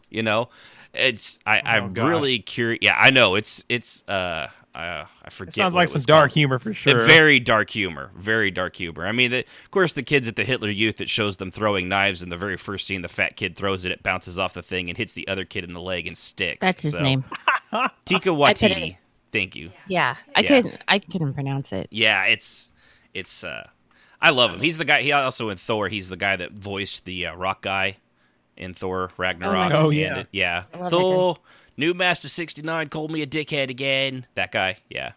I'm really curious. Yeah, I know it's I forget. It sounds what like it some was dark called. humor for sure. Very dark humor. Very dark humor. I mean, of course, the kids at the Hitler Youth, it shows them throwing knives. In the very first scene, the fat kid throws it, it bounces off the thing and hits the other kid in the leg and sticks. That's his name. Tika Watiti. Thank you. Yeah. I couldn't pronounce it. Yeah, it's I love him. He's the guy. He also in Thor. He's the guy that voiced the rock guy in Thor Ragnarok. Oh, yeah. Yeah. I love Thor, New Master 69 called me a dickhead again. That guy. Yeah.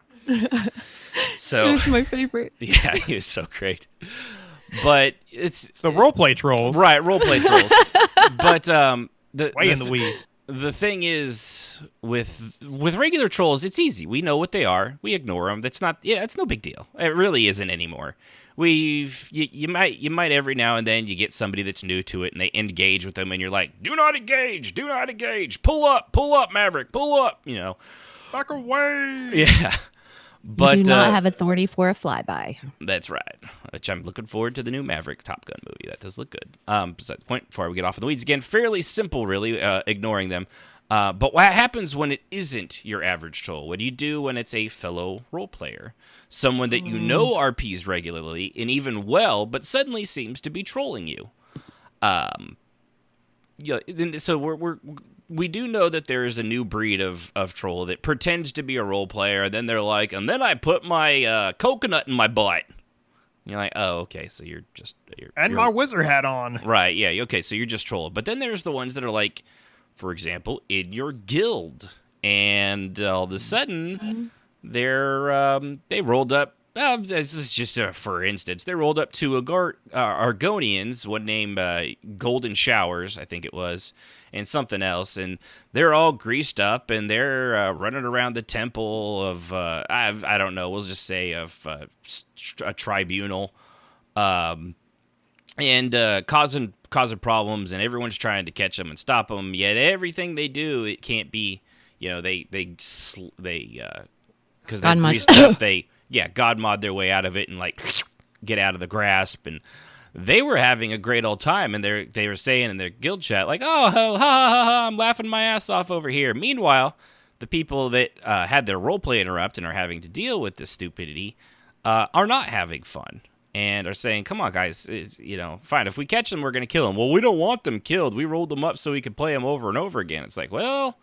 So He's my favorite. yeah, he was so great. But it's So roleplay trolls. right, roleplay trolls. But Way in the weeds. the thing is with regular trolls, it's easy. We know what they are. We ignore them. It's no big deal. It really isn't anymore. You might every now and then you get somebody that's new to it and they engage with them and you're like, do not engage, pull up, Maverick, pull up, Back away. Yeah. But You do not have authority for a flyby. that's right. Which I'm looking forward to the new Maverick Top Gun movie. That does look good. Besides the point, before we get off of the weeds again, fairly simple, really, ignoring them. But what happens when it isn't your average troll? What do you do when it's a fellow role player? Someone that you know RPs regularly and even well, but suddenly seems to be trolling you. So we do know that there is a new breed of troll that pretends to be a role player, and then they're like, and then I put my coconut in my butt. And you're like, oh, okay, so you're My wizard hat on. right, yeah, okay, so you're just trolling. But then there's the ones that are like, for example, in your guild, and all of a sudden they rolled up. This is just for instance, they rolled up to Argonians, one named Golden Showers, I think it was, and something else, and they're all greased up, and they're running around the temple of I don't know, we'll just say of a tribunal, and causing problems, and everyone's trying to catch them and stop them. Yet everything they do, it can't be, they because they're greased up, they God mod their way out of it and like get out of the grasp. And they were having a great old time, and they were saying in their guild chat like, oh, ha, ha, ha, ha, I'm laughing my ass off over here. Meanwhile, the people that had their roleplay interrupt and are having to deal with this stupidity are not having fun and are saying, come on, guys, fine. If we catch them, we're going to kill them. Well, we don't want them killed. We rolled them up so we could play them over and over again. It's like, well,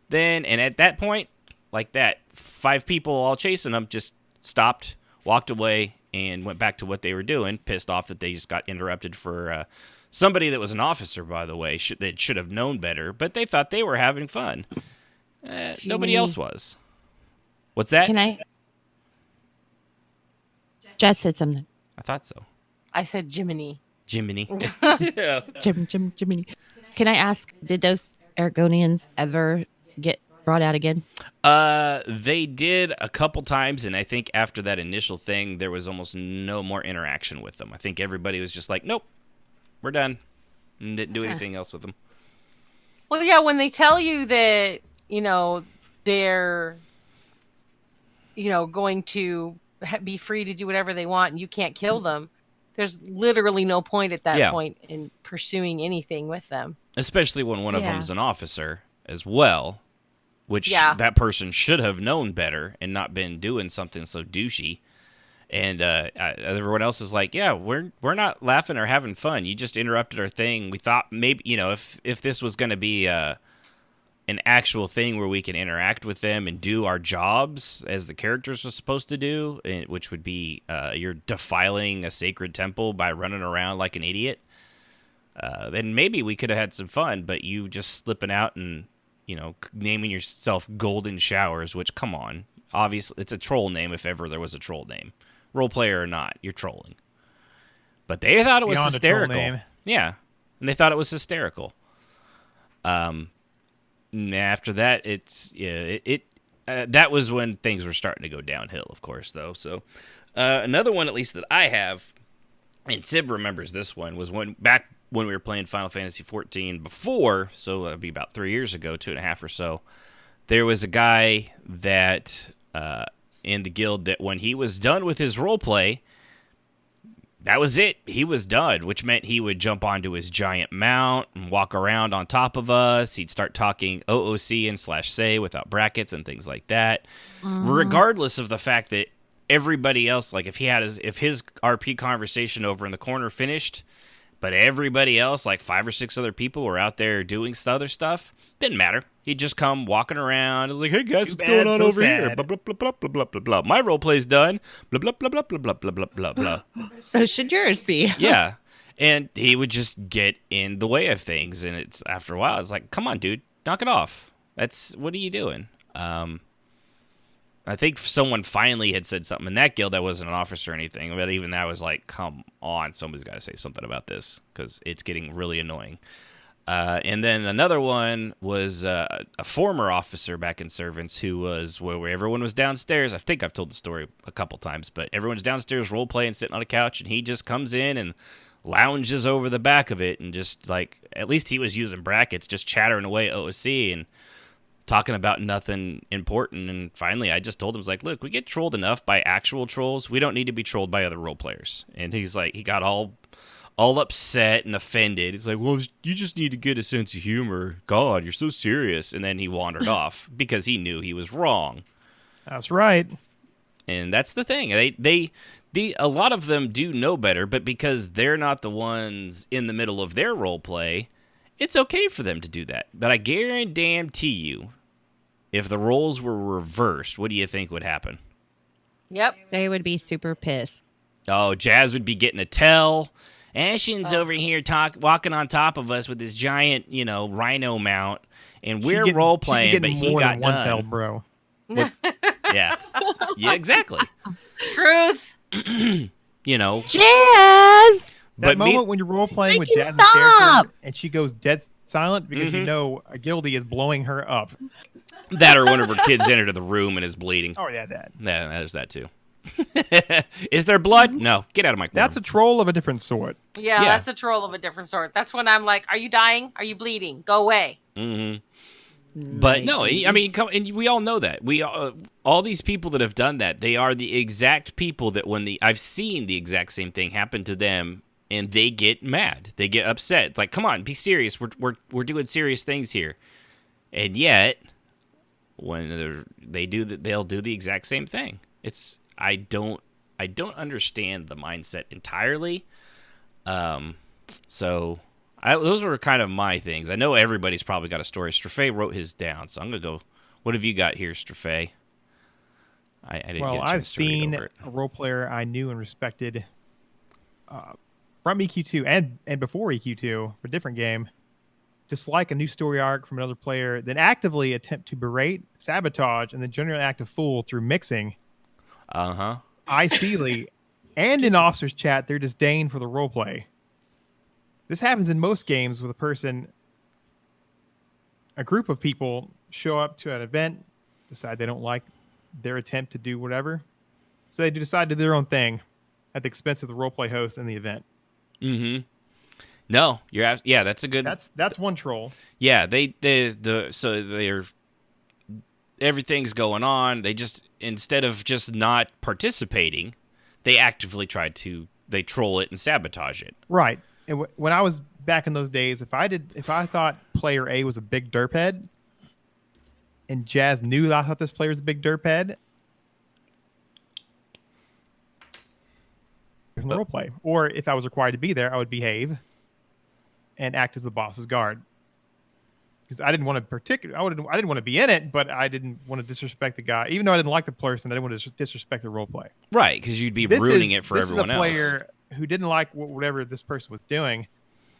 Then, and at that point, like that, 5 people all chasing them just stopped, walked away, and went back to what they were doing, pissed off that they just got interrupted for somebody that was an officer, by the way, that should have known better, but they thought they were having fun. Nobody else was. What's that? Can I? Jess said something. I thought so. I said Jiminy. Jiminy. Yeah. Jiminy. Can I ask, did those Argonians ever get brought out again? They did a couple times, and I think after that initial thing, there was almost no more interaction with them. I think everybody was just like, nope, we're done. And didn't do anything else with them. Well, yeah, when they tell you that, they're, going to be free to do whatever they want and you can't kill them, there's literally no point at that point in pursuing anything with them. Especially when one of them's an officer as well, which that person should have known better and not been doing something so douchey. And everyone else is like, yeah, we're not laughing or having fun. You just interrupted our thing. We thought maybe, if this was going to be an actual thing where we can interact with them and do our jobs as the characters are supposed to do, which would be you're defiling a sacred temple by running around like an idiot, then maybe we could have had some fun. But you just slipping out and, naming yourself Golden Showers, which, come on. Obviously, it's a troll name if ever there was a troll name. Role player or not, you're trolling. But they thought it was Beyond hysterical. Yeah, and they thought it was hysterical. After that, that was when things were starting to go downhill, of course, though. So another one, at least that I have, and Sib remembers this one, was back when we were playing Final Fantasy XIV before, so that'd be about 3 years ago, 2.5 or so. There was a guy that in the guild that when he was done with his role play, that was it. He was done, which meant he would jump onto his giant mount and walk around on top of us. He'd start talking OOC and /say without brackets and things like that, regardless of the fact that everybody else, like if his RP conversation over in the corner finished, but everybody else, like 5 or 6 other people, were out there doing other stuff, didn't matter. He'd just come walking around. Like, hey guys, what's going on over here? Blah, blah, blah, blah, blah, blah, blah, blah. My role play's done. Blah, blah, blah, blah, blah, blah, blah, blah, blah. So should yours be. Yeah. And he would just get in the way of things. And it's after a while, it's like, come on, dude, knock it off. What are you doing? I think someone finally had said something in that guild. That wasn't an officer or anything, but even that was like, come on, somebody's got to say something about this because it's getting really annoying. And then another one was a former officer back in Servants who was where everyone was downstairs. I think I've told the story a couple times, but everyone's downstairs role playing, sitting on a couch, and he just comes in and lounges over the back of it and just like, at least he was using brackets, just chattering away OOC and talking about nothing important. And finally, I just told him, I was like, look, we get trolled enough by actual trolls. We don't need to be trolled by other role players. And he's like, he got all upset and offended. He's like, well, you just need to get a sense of humor. God, you're so serious. And then he wandered off because he knew he was wrong. That's right. And that's the thing. A lot of them do know better, but because they're not the ones in the middle of their role play, it's okay for them to do that. But I guarantee you, if the roles were reversed, what do you think would happen? Yep. They would be super pissed. Oh, Jazz would be getting a tell. Ashen's over here walking on top of us with this giant, rhino mount, and we're role playing, but he got one done. tell, bro. Yeah, exactly. Truth. Jazz. That moment when you're role playing with Jazz's character and she goes dead silent because you know a guildie is blowing her up. That or one of her kids entered the room and is bleeding. Oh yeah, that. Yeah, there's that too. Is there blood? No, get out of my corner. That's a troll of a different sort. Yeah, that's a troll of a different sort. That's when I'm like, are you dying? Are you bleeding? Go away. Mm-hmm. But no, I mean, and we all know that. All these people that have done that, they are the exact people that I've seen the exact same thing happen to them, and they get mad. They get upset. Like, come on, be serious. We're doing serious things here. And yet, when they'll do the exact same thing. I don't understand the mindset entirely. So Those were kind of my things. I know everybody's probably got a story. Strafe wrote his down, so I'm gonna go. What have you got here, Strafe? I didn't Well, get a I've chance to read seen over it. a role player I knew and respected from EQ2 and before EQ2 for a different game dislike a new story arc from another player, then actively attempt to berate, sabotage, and then generally act a fool through mixing. I Seeley and in officers chat their disdain for the roleplay. This happens in most games with a group of people show up to an event, decide they don't like their attempt to do whatever, so they decide to do their own thing at the expense of the roleplay host and the event. Mm-hmm. No, yeah, that's a good. That's one troll. Yeah, so they're everything's going on. They just instead of just not participating, they actively they troll it and sabotage it. Right. And when I was back in those days, if I thought player A was a big derphead, and Jazz knew that I thought this player was a big derphead, from the roleplay, or if I was required to be there, I would behave and act as the boss's guard. Because I didn't want to I didn't want to be in it, but I didn't want to disrespect the guy. Even though I didn't like the person, I didn't want to disrespect the roleplay. Right, because you'd be ruining it for everyone else. This is a player who didn't like whatever this person was doing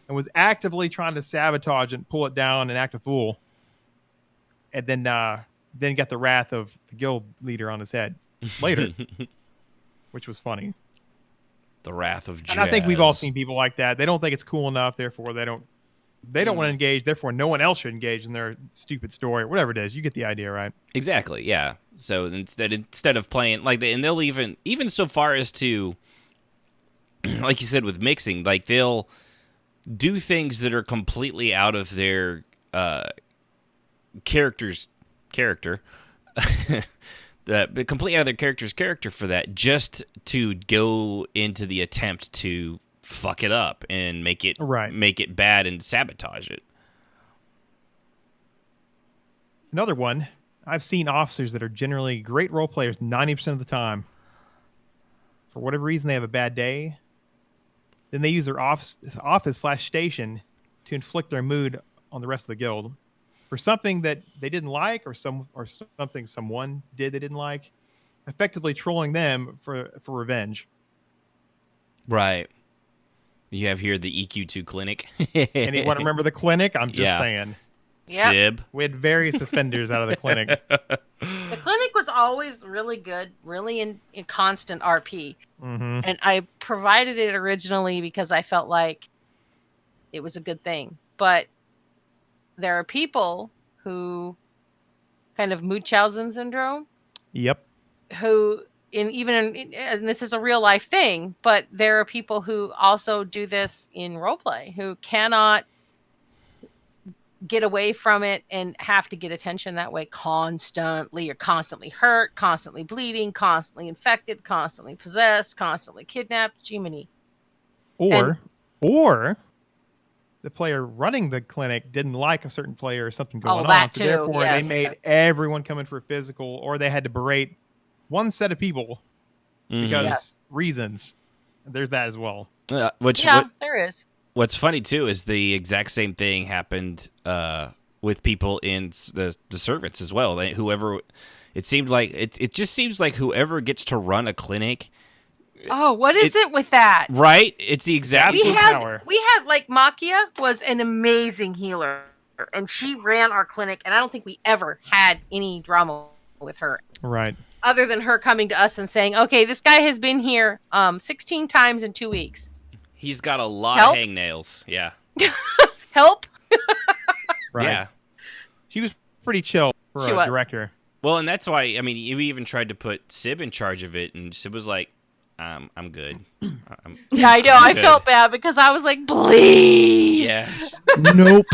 and was actively trying to sabotage and pull it down and act a fool. And then got the wrath of the guild leader on his head later, which was funny. The wrath of Jazz. And I think we've all seen people like that. They don't think it's cool enough, therefore they don't want to engage, therefore no one else should engage in their stupid story, whatever it is. You get the idea, right? Exactly, yeah. So instead of playing and they'll even so far as to like you said with mixing, like they'll do things that are completely out of their character completely out of their character's character for that, just to go into the attempt to fuck it up and make it bad and sabotage it. Another one, I've seen officers that are generally great role players 90% of the time. For whatever reason, they have a bad day. Then they use their office/station to inflict their mood on the rest of the guild for something that they didn't like, or something someone did they didn't like, effectively trolling them for revenge. Right. You have here the EQ2 clinic. Anyone remember the clinic? I'm just saying. Yep. Sib. We had various offenders out of the clinic. The clinic was always really good, really in constant RP. Mm-hmm. And I provided it originally because I felt like it was a good thing. But there are people who kind of Munchausen syndrome. Yep. Who, and this is a real life thing, but there are people who also do this in roleplay who cannot get away from it and have to get attention that way constantly. You're constantly hurt, constantly bleeding, constantly infected, constantly possessed, constantly kidnapped. Jiminy. Or the player running the clinic didn't like a certain player or something going on. So therefore they made everyone come in for a physical, or they had to berate one set of people because reasons. There's that as well. There is. What's funny too is the exact same thing happened with people in the servants as well. It seemed like it just seems like whoever gets to run a clinic. Oh, what is it with that? Right? It's the exact power. We had like Makia was an amazing healer, and she ran our clinic, and I don't think we ever had any drama with her. Right. Other than her coming to us and saying, okay, this guy has been here 16 times in 2 weeks. He's got a lot of hangnails. Yeah. Help. Right. Yeah. She was pretty chill for a director. Well, and that's why, we even tried to put Sib in charge of it, and Sib was like, I'm good. Yeah, I know. I felt bad because I was like, please. Yeah. Nope.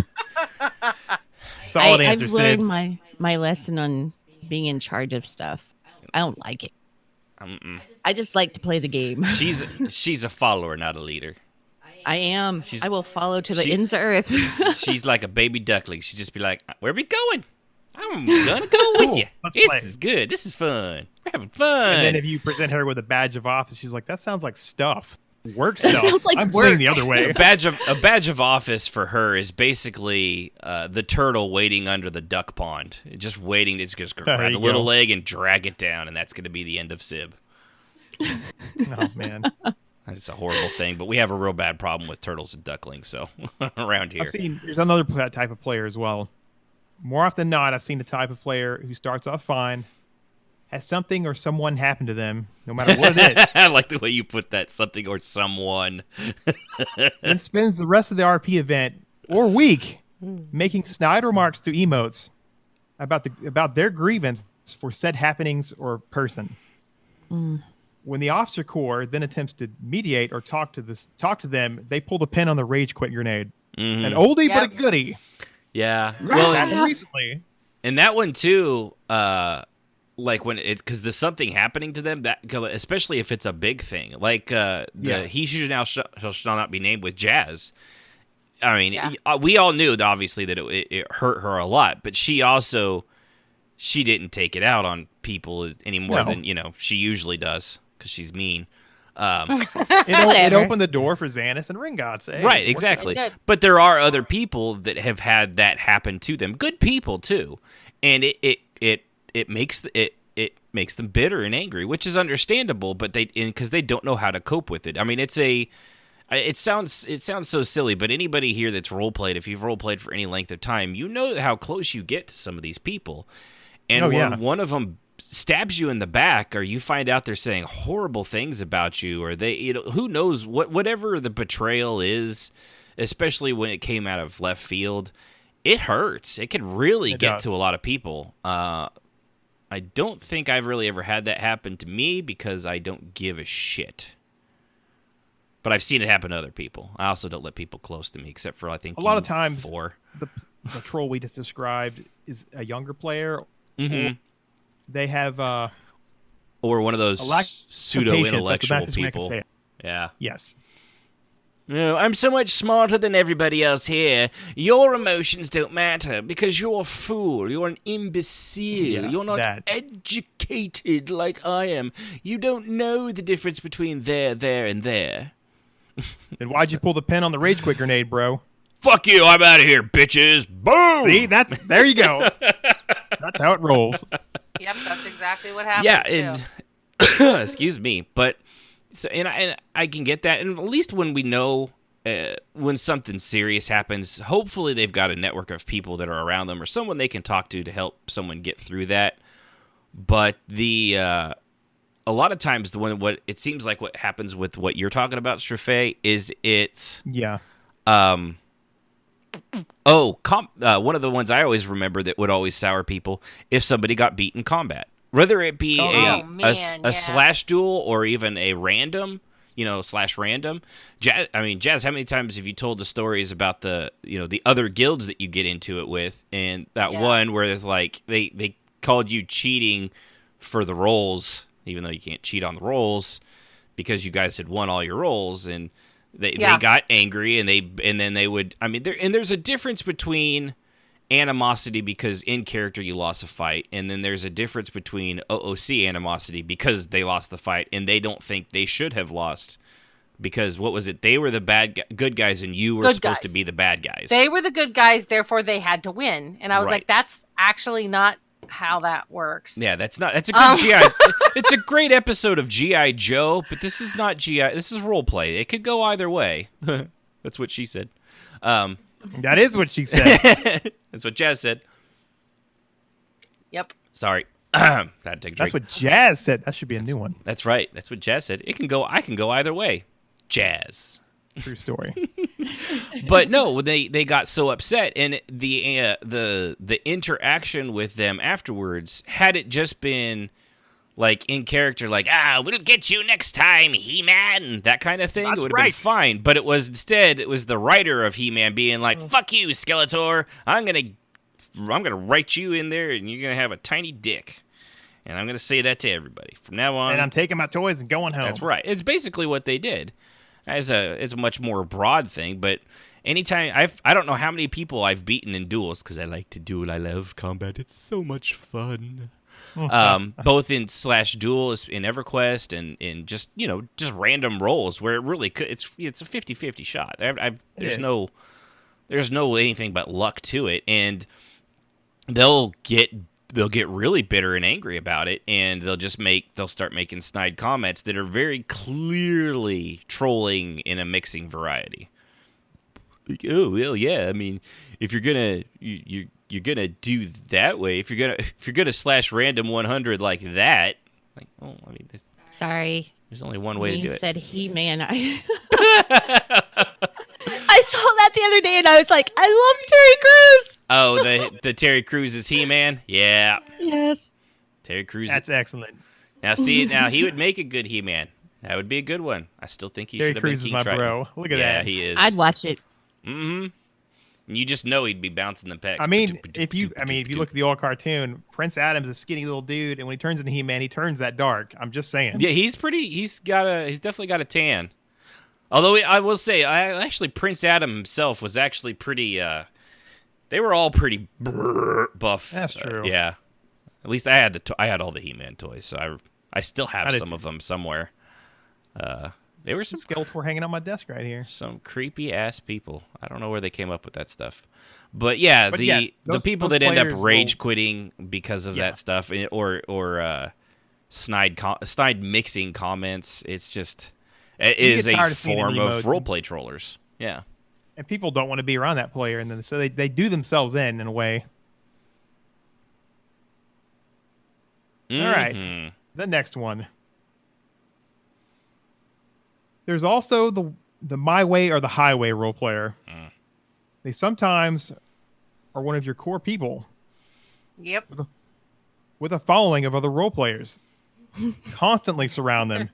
Solid answer, I've Sid. learned my lesson on being in charge of stuff. I don't like it. I just like to play the game. She's a follower, not a leader. I am. I will follow to the ends of earth. She's like a baby duckling. She'd just be like, where are we going? I'm gonna go with you. This is good. This is fun. We're having fun. And then if you present her with a badge of office, she's like, that sounds like stuff. work stuff. sounds like I'm work. playing the other way. A badge of office for her is basically the turtle waiting under the duck pond, just waiting. It's just gonna There grab you the little go. leg and drag it down, and that's going to be the end of Sib. Oh man, It's a horrible thing, but we have a real bad problem with turtles and ducklings. So around here, I've seen there's another type of player as well. More often than not, I've seen the type of player who starts off fine, has something or someone happen to them, no matter what it is, I like the way you put that. Something or someone. and spends the rest of the RP event or week making snide remarks to emotes about their grievance for said happenings or person. When the officer corps then attempts to mediate or talk to them, they pull the pin on the rage quit grenade. Mhm. An oldie but a Yep. goodie. Yeah. Well, Happened recently. and that one too. Like when because there's something happening to them that, especially if it's a big thing, like Yeah. he should now shall not be named with Jazz. I mean, Yeah. we all knew obviously that it hurt her a lot, but she didn't take it out on people any more No. than she usually does because she's mean. It Whatever. opened the door for Xanis and Ringot. Hey, Right, work exactly. It did. But there are other people that have had that happen to them. Good people too, and it makes them bitter and angry, which is understandable. But because they don't know how to cope with it. I mean, it sounds so silly, but anybody here that's role played, if you've role played for any length of time, you know how close you get to some of these people, and Oh, when yeah. one of them stabs you in the back, or you find out they're saying horrible things about you, or they, who knows whatever the betrayal is, especially when it came out of left field, it hurts. It can really It get does. to a lot of people. I don't think I've really ever had that happen to me because I don't give a shit. But I've seen it happen to other people. I also don't let people close to me, except for I think A lot of you times- four. the troll we just described is a younger player. Mhm. They have Or one of those a lack of pseudo patience. That's the intellectual best way I can people. say it. Yeah. Yes. No, I'm so much smarter than everybody else here. Your emotions don't matter because you're a fool. You're an imbecile. Yes, you're not that. educated like I am. You don't know the difference between there, and there. Then why'd you pull the pin on the rage quit grenade, bro? Fuck you, I'm out of here, bitches. Boom! See, there you go. That's how it rolls. Yep, that's exactly what happened. Yeah, too. and excuse me, but so and I can get that, and at least when we know when something serious happens, hopefully they've got a network of people that are around them or someone they can talk to help someone get through that. But a lot of times what it seems like what happens with what you're talking about, Straffe, is it's Yeah. one of the ones I always remember that would always sour people if somebody got beat in combat, whether it be man, a yeah. slash duel or even a random, slash random. Jazz, how many times have you told the stories about the other guilds that you get into it with, and that Yeah. one where it's like they called you cheating for the rolls, even though you can't cheat on the rolls because you guys had won all your rolls, and they got angry, and then they would. I mean, there's a difference between animosity because in character you lost a fight, and then there's a difference between OOC animosity because they lost the fight and they don't think they should have lost because what was it? They were the good guys, and you were Good supposed to guys. be the bad guys. They were the good guys, therefore they had to win. And I was Right. like, that's actually not how that works. Yeah, that's a good GI. It's a great episode of GI Joe, but this is not GI. This is role play. It could go either way. That's what she said. That is what she said. That's what Jazz said. Yep. Sorry, had to take a drink. That's what Jazz said. That should be a new one. That's right. That's what Jazz said. I can go either way. Jazz. True story. But no, they got so upset, and the interaction with them afterwards, had it just been like in character, like we'll get you next time, He-Man, that kind of thing, That's it would have been right. fine. But it was the writer of He-Man being like, "Fuck you, Skeletor! I'm gonna write you in there, and you're gonna have a tiny dick, and I'm gonna say that to everybody from now on." And I'm taking my toys and going home. That's right. It's basically what they did. It's a much more broad thing, but anytime I don't know how many people I've beaten in duels because I like to duel. I love combat. It's so much fun. both in /duel in EverQuest and in just random rolls where it really could. It's a 50-50 shot. There's no anything but luck to it, and they'll get really bitter and angry about it, and they'll start making snide comments that are very clearly trolling in a mixing variety. Like, oh well, yeah. I mean, if you're gonna you're gonna do that way, if you're gonna /random 100 like that, like, oh, I mean, Sorry. there's only one way to do You it. said He-Man. I saw that the other day, and I was like, I love Terry Crews. Oh, the Terry Crews is He-Man? Yeah. Yes. Terry Crews. That's excellent. Now, see, he would make a good He-Man. That would be a good one. I still think he Terry should have been Crews is King my Triton. bro. Look at yeah, that. he is. I'd watch it. Mm-hmm. You just know he'd be bouncing the pecs. I mean, if you look at the old cartoon, Prince Adam's a skinny little dude, and when he turns into He-Man, he turns that dark. I'm just saying. Yeah, he's definitely got a tan. Although I will say, actually Prince Adam himself was actually pretty. They were all pretty buff. That's true. Yeah, at least I had all the He-Man toys, so I still have some of them somewhere. They were some Skeletor hanging on my desk right here. Some creepy ass people. I don't know where they came up with that stuff. But yeah, the people that end up rage quitting because of that stuff, or snide mixing comments, it is a form of roleplay trollers. Yeah. And people don't want to be around that player, and then so they do themselves in a way. Mm-hmm. All right, the next one. There's also the My Way or the Highway role player. They sometimes are one of your core people. Yep. With a following of other role players. Constantly surround them.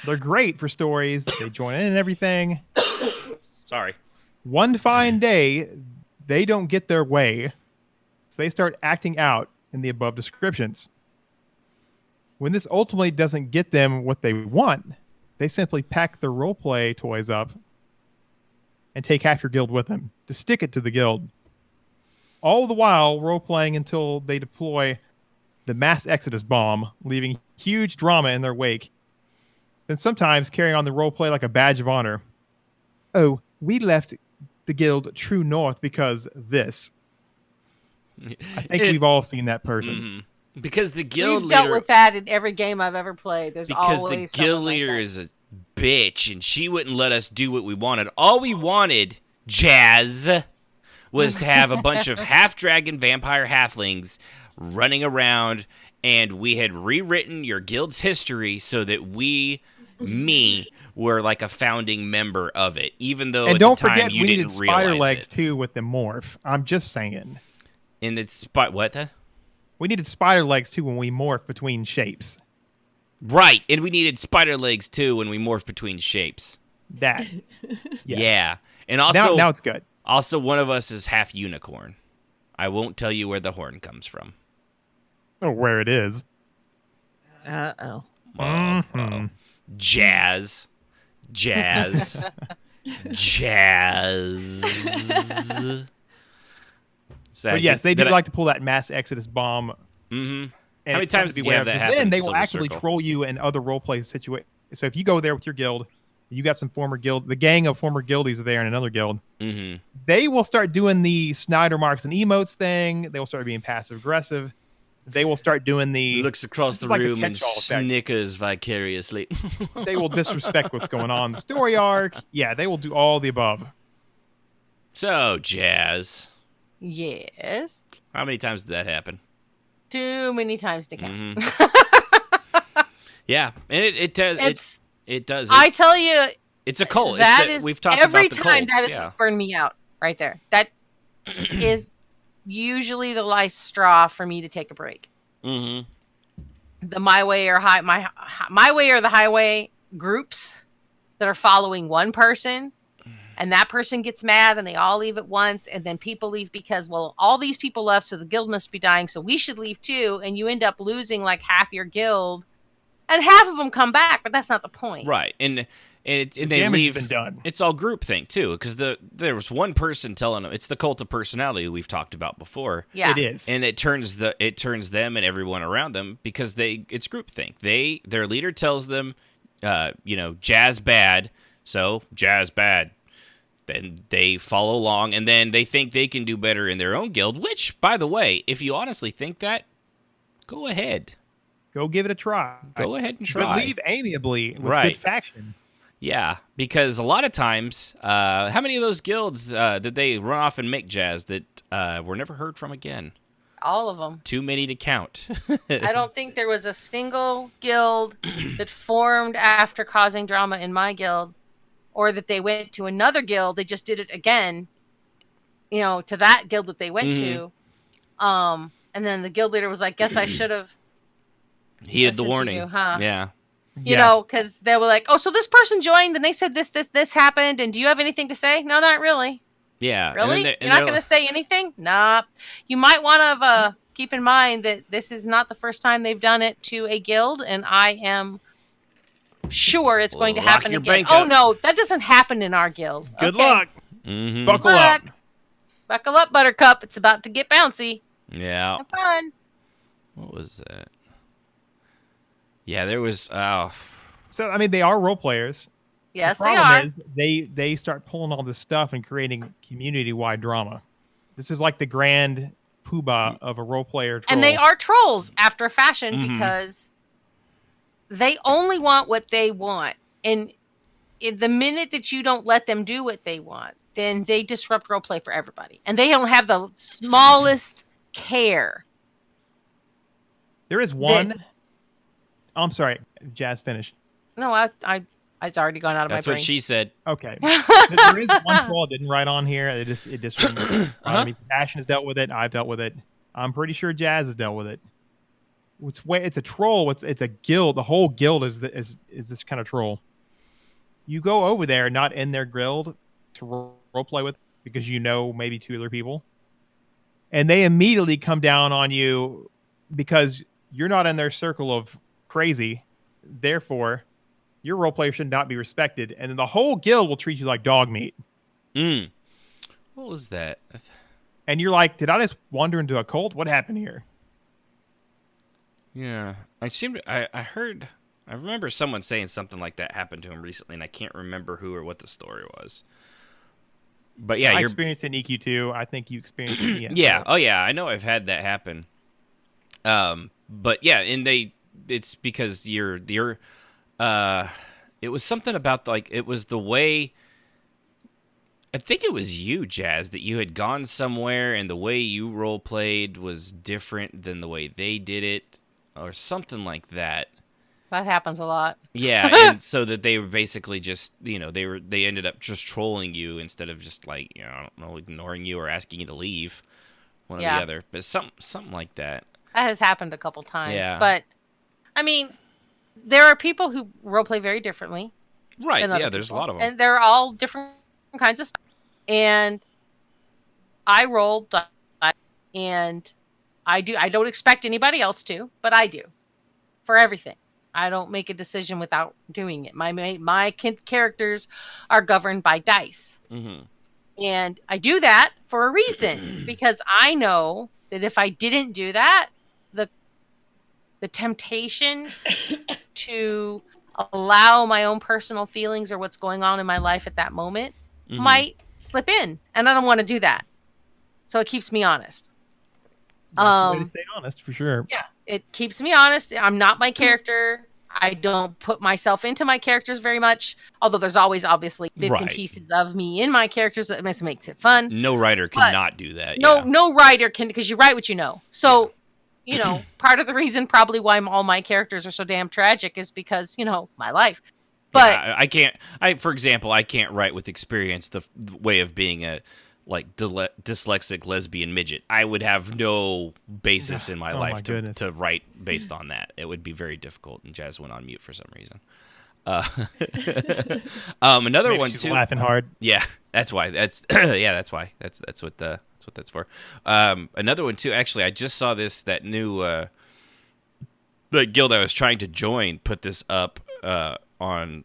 They're great for stories. They join in and everything. Sorry. One fine day, they don't get their way, so they start acting out in the above descriptions. When this ultimately doesn't get them what they want, they simply pack their roleplay toys up and take half your guild with them to stick it to the guild. All the while role-playing until they deploy the mass exodus bomb, leaving huge drama in their wake. Then sometimes carrying on the roleplay like a badge of honor. Oh, we left the guild True North because this. I think we've all seen that person. Mm-hmm. Because the guild We've leader dealt with that in every game I've ever played. There's because always the guild leader is a bitch, and she wouldn't let us do what we wanted. All we wanted, Jazz, was to have a bunch of half-dragon vampire halflings running around, and we had rewritten your guild's history so that me, were like a founding member of it, even though and at don't the time forget, you we didn't needed realize spider legs it. too with the morph. I'm just saying. And it's what? We needed spider legs too when we morph between shapes. Right, and we needed spider legs too when we morphed between shapes. That. Yes. Yeah, and also now it's good. Also, one of us is half unicorn. I won't tell you where the horn comes from. Or where it is. Uh-oh. Jazz. Jazz. But yes, they do like to pull that mass exodus bomb. Mm-hmm. And how many times do you have that happen? Then they will actually troll you in other roleplay situations. So if you go there with your guild, you got some former guild, the gang of former guildies are there in another guild. Mm-hmm. They will start doing the Snyder marks and emotes thing. They will start being passive aggressive. They will start doing the looks across the room and snickers vicariously. They will disrespect what's going on in the story arc. Yeah, they will do all the above. So, Jazz. Yes. How many times did that happen? Too many times to count. Mm-hmm. Yeah, and it does. I tell you, it's a cult. We've talked every about the time cults, that is what's burned me out right there. That is usually the last straw for me to take a break. Mm-hmm. The my way or the highway groups that are following one person, and that person gets mad and they all leave at once, and then people leave because, well, all these people left, so the guild must be dying, so we should leave too, and you end up losing like half your guild, and half of them come back, but that's not the point. Right. And and The they damage leave. has been done. It's all groupthink too, because there was one person telling them it's the cult of personality we've talked about before. Yeah. It is. And it turns them and everyone around them because it's groupthink. Their leader tells them, jazz bad, so jazz bad. Then they follow along, and then they think they can do better in their own guild. Which, by the way, if you honestly think that, go ahead. Go give it a try. Go ahead and try. But leave amiably with Right. good faction. Yeah, because a lot of times, how many of those guilds did they run off and make jazz that were never heard from again? All of them. Too many to count. I don't think there was a single guild that formed after causing drama in my guild, or that they went to another guild. They just did it again, to that guild that they went to. And then the guild leader was like, guess I should have Heeded the listened to warning. you, huh? Yeah. Because they were like, oh, so this person joined and they said this happened. And do you have anything to say? No, not really. Yeah. Really? You're not going to say anything? Nah. You might want to keep in mind that this is not the first time they've done it to a guild, and I am sure it's going to Lock happen your again. bank Oh, up. no, that doesn't happen in our guild. Good Okay. luck. Mm-hmm. Buckle up. Buckle up, Buttercup. It's about to get bouncy. Yeah. Have fun. What was that? Yeah, there was. Oh, So, I mean, they are role players. Yes, The they problem are. is they start pulling all this stuff and creating community-wide drama. This is like the grand poobah of a role player troll. And they are trolls after a fashion Mhm. because they only want what they want. And the minute that you don't let them do what they want, then they disrupt roleplay for everybody. And they don't have the smallest care. There is one. I'm sorry, Jazz, finish. No, it's already gone out of that's my what brain. she said. Okay. There is one troll I didn't write on here. It just I mean, Passion has dealt with it. I've dealt with it. I'm pretty sure Jazz has dealt with it. It's a troll. It's a guild. The whole guild is this kind of troll. You go over there, not in their guild, to role play with because maybe two other people, and they immediately come down on you because you're not in their circle of crazy. Therefore, your role player should not be respected, and then the whole guild will treat you like dog meat. What was that? And you're like, did I just wander into a cult? What happened here? Yeah, I remember someone saying something like that happened to him recently, and I can't remember who or what the story was. But yeah, I experienced it in EQ2. I think you experienced it in ES. Yeah. Oh yeah, I know I've had that happen. But yeah, and it's because it was something about it was the way. I think it was you, Jazz, that you had gone somewhere and the way you role played was different than the way they did it, or something like that. That happens a lot. Yeah, and so that they were basically just, they ended up just trolling you instead of just I don't know, ignoring you or asking you to leave, one or the other. But something like that. That has happened a couple times. Yeah. But, I mean, there are people who roleplay very differently. Right, than other yeah, there's a people. lot of them. And they're all different kinds of stuff. And I roll dice, and I don't expect anybody else to, but I do. For everything. I don't make a decision without doing it. My characters are governed by dice. Mm-hmm. And I do that for a reason, because I know that if I didn't do that, the temptation to allow my own personal feelings or what's going on in my life at that moment might slip in, and I don't want to do that. So it keeps me honest. That's the way to stay honest, for sure. Yeah, it keeps me honest. I'm not my character. I don't put myself into my characters very much, although there's always obviously bits and pieces of me in my characters that makes it fun. No writer cannot do that. No writer can, because you write what you know. So, part of the reason probably why all my characters are so damn tragic is because, my life. But for example, I can't write with experience the way of being a dyslexic lesbian midget. I would have no basis in my life to write based on that. It would be very difficult. And Jazz went on mute for some reason. Another Maybe one she's too. Laughing hard. Yeah, that's why. That's that's why. That's what that's for. Another one too. Actually, I just saw that new the guild I was trying to join put this up on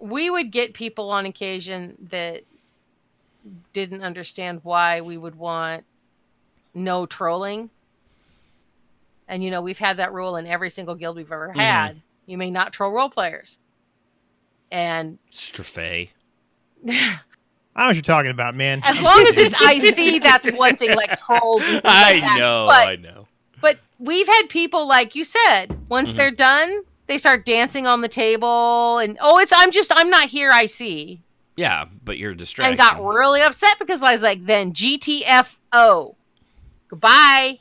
we would get people on occasion that didn't understand why we would want no trolling. And, we've had that rule in every single guild we've ever had. You may not troll role players. And Strafe. I know what you're talking about, man. as long as it's IC, that's one thing, like trolls and things like that. I know. But we've had people, like you said, once they're done, they start dancing on the table and, I'm not here, IC. Yeah, but you're distracted. And got really upset because I was like, then GTFO. Goodbye.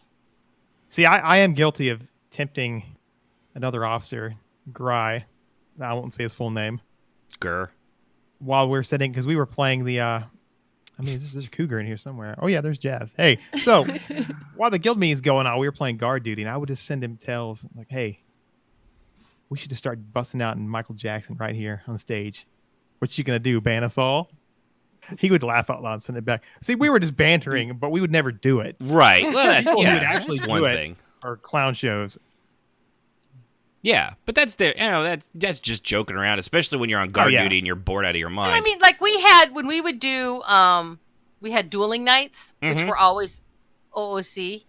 See, I am guilty of tempting another officer, Gry. I won't say his full name. Grr. While we're sitting, because we were playing the, there's a cougar in here somewhere. Oh, yeah, there's Jazz. Hey, so while the guild meeting is going on, we were playing guard duty, and I would just send him tells like, hey, we should just start busting out in Michael Jackson right here on the stage. What you gonna do, ban us all? He would laugh out loud and send it back. See, we were just bantering, but we would never do it. Right. Well, that's, People who would actually that's do one it thing. Or clown shows. Yeah, but that's that's just joking around, especially when you're on guard duty and you're bored out of your mind. And I mean, like we had when we would do, we had dueling nights, which were always OOC,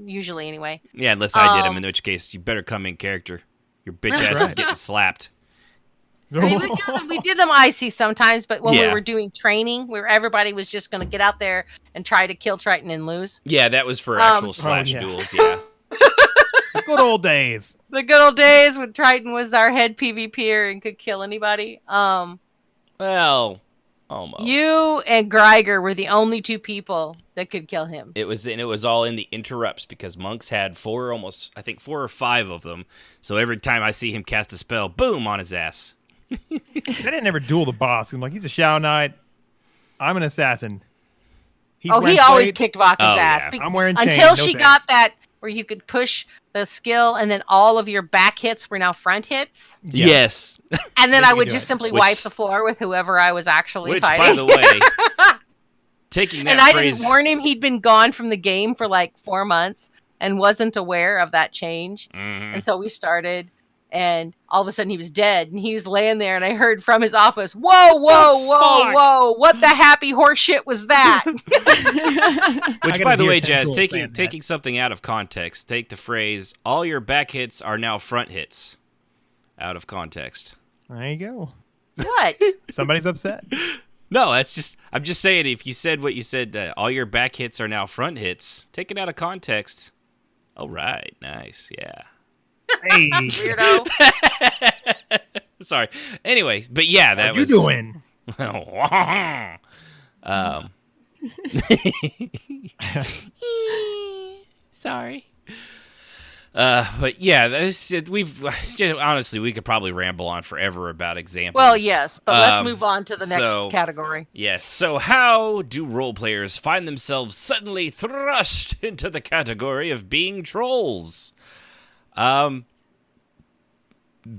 usually anyway. Yeah, unless I did them, in which case you better come in character. Your bitch ass is getting slapped. I mean, we did them IC sometimes, but when we were doing training, where everybody was just going to get out there and try to kill Triton and lose. Yeah, that was for actual duels. Yeah, the good old days. The good old days when Triton was our head PvPer and could kill anybody. Well, almost. You and Greiger were the only two people that could kill him. It was all in the interrupts because Monks had 4 or 5 of them. So every time I see him cast a spell, boom, on his ass. I didn't ever duel the boss. I'm like, he's a Shao Knight. I'm an assassin. He always kicked Vaka's ass. Yeah. I'm wearing chain, until she got that where you could push the skill and then all of your back hits were now front hits. Yeah. Yes. And then I would just simply wipe the floor with whoever I was actually fighting. By the way, taking that and I didn't warn him he'd been gone from the game for like 4 months and wasn't aware of that change. And so we started. And all of a sudden he was dead and he was laying there and I heard from his office, whoa, what the happy horse shit was that? Which, by the way, Jazz, taking something out of context, take the phrase, all your back hits are now front hits out of context. There you go. What? Somebody's upset. No, I'm just saying, if you said what you said, all your back hits are now front hits, take it out of context. All right, nice, yeah. Hey. Weirdo. Sorry. Anyways, but yeah, that was... What you doing? Sorry. But yeah, honestly, we could probably ramble on forever about examples. Well, yes, but let's move on to the next category. Yes. So how do role players find themselves suddenly thrust into the category of being trolls?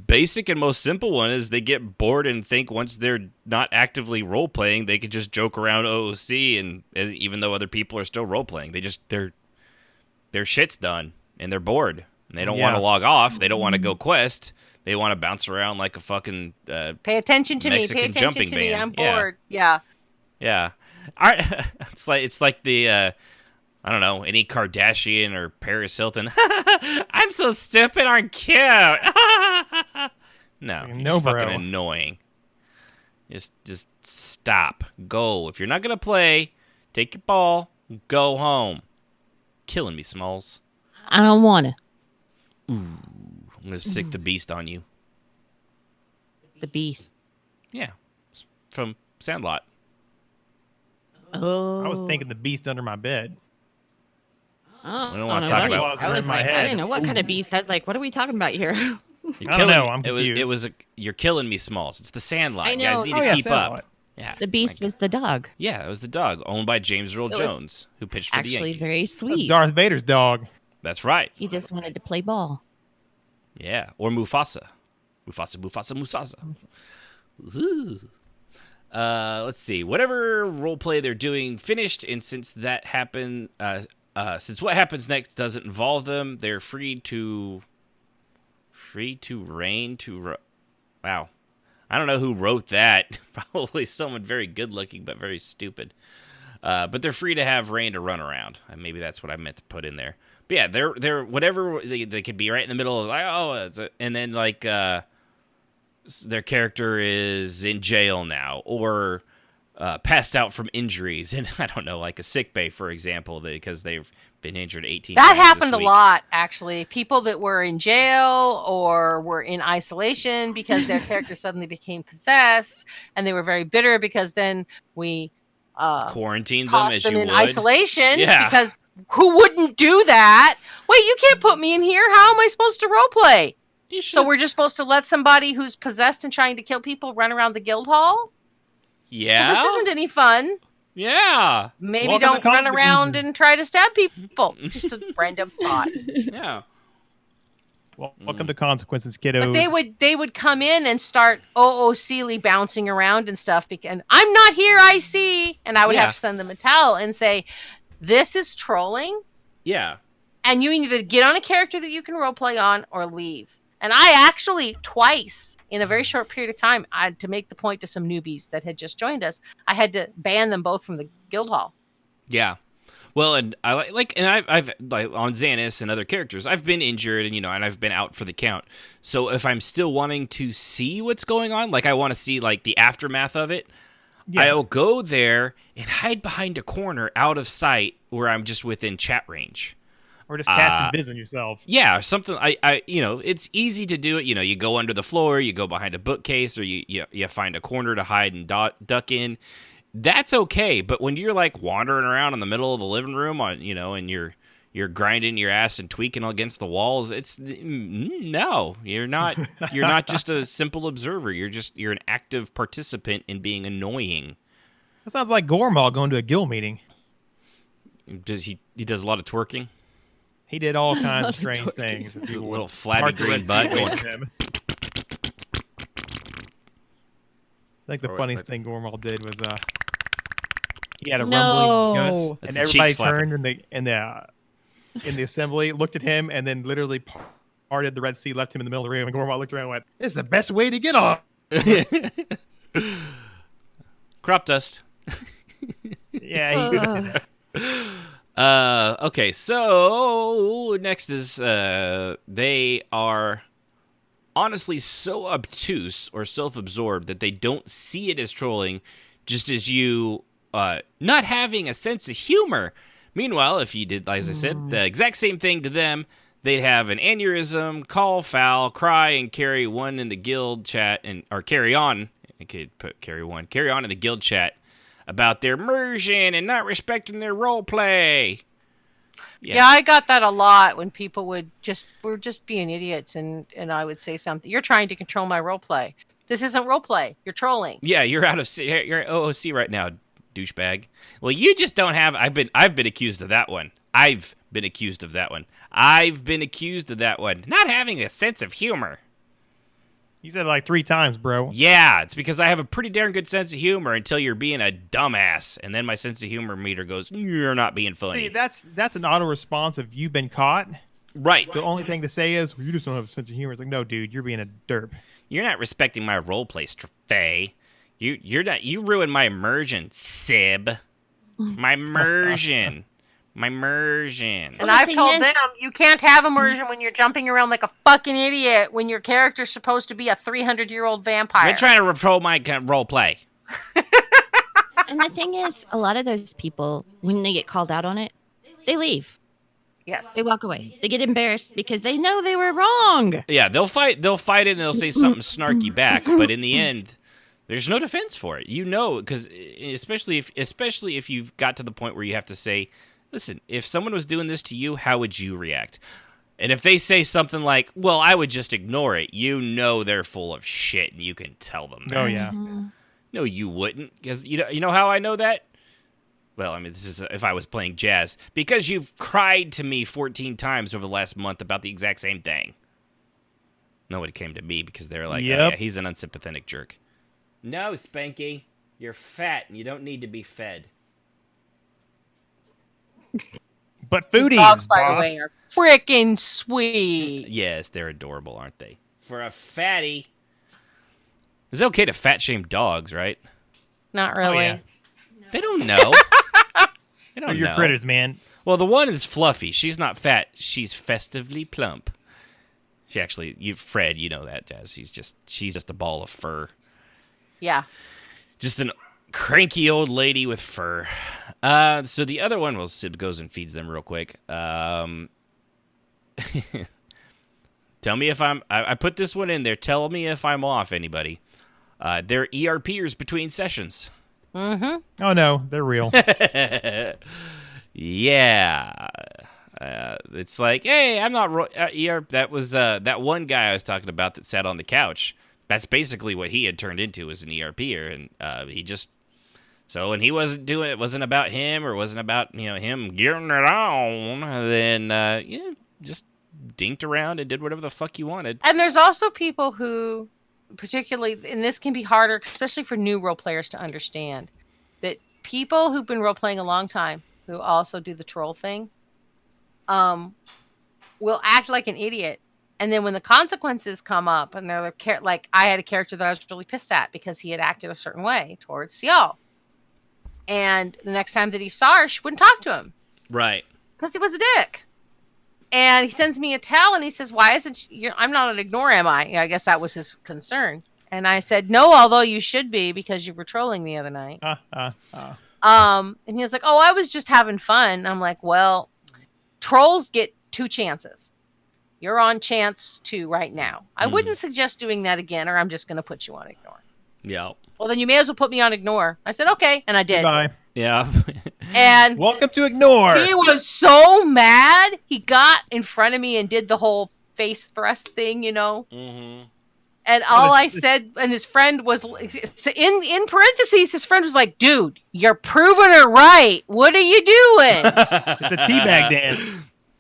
Basic and most simple one is they get bored and think once they're not actively role playing, they could just joke around OOC, and even though other people are still role playing, their shit's done and they're bored and they don't want to log off. They don't want to go quest. They want to bounce around like a fucking pay attention to Mexican me. Pay attention to me. band. I'm bored. Yeah. It's like the. I don't know, any Kardashian or Paris Hilton. I'm so stupid, aren't cute. No, you're fucking annoying. Just stop. Go. If you're not going to play, take your ball, go home. Killing me, Smalls. I don't want to. Ooh, I'm going to sick the beast on you. The beast? Yeah, it's from Sandlot. Oh. I was thinking the beast under my bed. Oh, we don't want to talk about. I was like, I didn't know what kind of beast. I was like, what are we talking about here? I don't know. I'm confused. It was you're killing me, Smalls. It's the Sandlot. I know. You guys need to keep up. Yeah. The beast was the dog. Yeah, it was the dog, owned by James Earl Jones, who pitched for the Yankees. Actually, very sweet. Darth Vader's dog. That's right. He just wanted to play ball. Yeah, or Mufasa. Mufasa. Ooh. Let's see. Whatever roleplay they're doing finished, and since that happened, since what happens next doesn't involve them, they're free to reign to. Wow. I don't know who wrote that. Probably someone very good looking, but very stupid. But they're free to have rain to run around. Maybe that's what I meant to put in there. But yeah, they're whatever they could be right in the middle of like, and then like their character is in jail now or passed out from injuries, and I don't know, like a sick bay, for example, because they've been injured 18 That times happened this a week. lot, actually. People that were in jail or were in isolation because their character suddenly became possessed, and they were very bitter because then we Quarantined them tossed as them you in would. isolation Yeah. because who wouldn't do that? Wait, you can't put me in here. How am I supposed to roleplay? So we're just supposed to let somebody who's possessed and trying to kill people run around the guild hall? Yeah. Well, this isn't any fun. Yeah. Maybe Welcome to don't run around consequences. and try to stab people. Just a random thought. Yeah. Welcome to consequences, kiddos. But they would come in and start silly bouncing around and stuff. And I'm not here, I see. And I would have to send them a towel and say, this is trolling. Yeah. And you either get on a character that you can roleplay on or leave. And I actually, twice in a very short period of time, I had to make the point to some newbies that had just joined us. I had to ban them both from the guild hall. Yeah. Well, and I I've like on Xanis and other characters, I've been injured and and I've been out for the count. So if I'm still wanting to see what's going on, like I want to see like the aftermath of it, I'll go there and hide behind a corner out of sight where I'm just within chat range. Or just cast Invis on yourself. Yeah, something I it's easy to do it. You go under the floor, you go behind a bookcase, or you find a corner to hide and duck in. That's okay, but when you're like wandering around in the middle of the living room on and you're grinding your ass and tweaking against the walls, no, you're not just a simple observer. You're an active participant in being annoying. That sounds like Gormal going to a guild meeting. He does a lot of twerking. He did all kinds of strange things. A little flabby green butt going. I think the funniest thing Gormal did was he had a No. rumbling guts, That's and the everybody cheeks flapping. turned in the assembly, looked at him, and then literally parted the Red Sea, left him in the middle of the room, and Gormal looked around and went, "This is the best way to get off." Crop dust. Yeah. Okay, so next is they are honestly so obtuse or self-absorbed that they don't see it as trolling, just as you not having a sense of humor. Meanwhile, if you did, as I said, the exact same thing to them, they'd have an aneurysm, call foul, cry, and carry one in the guild chat, or carry on. I could put carry on in the guild chat about their immersion and not respecting their role play. Yeah, I got that a lot when people were just being idiots, and I would say something. You're trying to control my role play. This isn't role play. You're trolling. Yeah, you're you're OOC right now, douchebag. Well, you just don't have. I've been accused of that one. I've been accused of that one. Not having a sense of humor. You said it like 3 times, bro. Yeah, it's because I have a pretty darn good sense of humor until you're being a dumbass, and then my sense of humor meter goes, "You're not being funny." See, that's an auto response of you've been caught. Right. The only thing to say is, well, you just don't have a sense of humor. It's like, no, dude, you're being a derp. You're not respecting my roleplay, Strafe. You're not. You ruined my immersion, Sib. My immersion. And I've told them you can't have immersion when you're jumping around like a fucking idiot when your character's supposed to be a 300-year-old vampire. You're trying to control my roleplay. And the thing is, a lot of those people, when they get called out on it, they leave. Yes. They walk away. They get embarrassed because they know they were wrong. Yeah, they'll fight it and they'll say something snarky back, but in the end, there's no defense for it. Because especially if you've got to the point where you have to say, listen, if someone was doing this to you, how would you react? And if they say something like, well, I would just ignore it, they're full of shit, and you can tell them that. Oh, yeah. No, you wouldn't. Because you know how I know that? Well, I mean, this is if I was playing jazz. Because you've cried to me 14 times over the last month about the exact same thing. Nobody came to me because they're like, oh, yeah, he's an unsympathetic jerk. No, Spanky, you're fat and you don't need to be fed. But foodies, dogs, by boss. the way, are freaking sweet. Yes, they're adorable, aren't they? For a fatty. It's okay to fat shame dogs, right? Not really. yeah. They don't know. They They're don't your know. critters, man. Well, the one is fluffy. She's not fat. She's festively plump. She actually, Fred, you know that, Jazz. She's just a ball of fur. Yeah. Just an cranky old lady with fur. So the other one, well, Sib goes and feeds them real quick. Tell me if I put this one in there. Tell me if I'm off, anybody. They're ERPers between sessions. Mm-hmm. Oh no, they're real. Yeah. It's like, hey, I'm not ER. That was that one guy I was talking about that sat on the couch. That's basically what he had turned into, as an ERPer, and he just. So when he wasn't doing it, wasn't about him, or wasn't about him getting it on, then just dinked around and did whatever the fuck you wanted. And there's also people who, particularly, and this can be harder, especially for new role players to understand, that people who've been role playing a long time, who also do the troll thing, will act like an idiot. And then when the consequences come up, and they're like, I had a character that I was really pissed at because he had acted a certain way towards y'all. And the next time that he saw her, she wouldn't talk to him. Right. Because he was a dick. And he sends me a tell, and he says, why isn't she, I'm not an ignore, am I? I guess that was his concern. And I said, no, although you should be, because you were trolling the other night. And he was like, oh, I was just having fun. I'm like, well, trolls get 2 chances. You're on chance 2 right now. I wouldn't suggest doing that again, or I'm just going to put you on ignore. Yeah. Well, then you may as well put me on ignore. I said, okay. And I did. Bye. Yeah. And welcome to ignore. He was so mad. He got in front of me and did the whole face thrust thing, Mm-hmm. And all I said, and his friend was in parentheses, his friend was like, dude, you're proving her right. What are you doing? It's a teabag dance.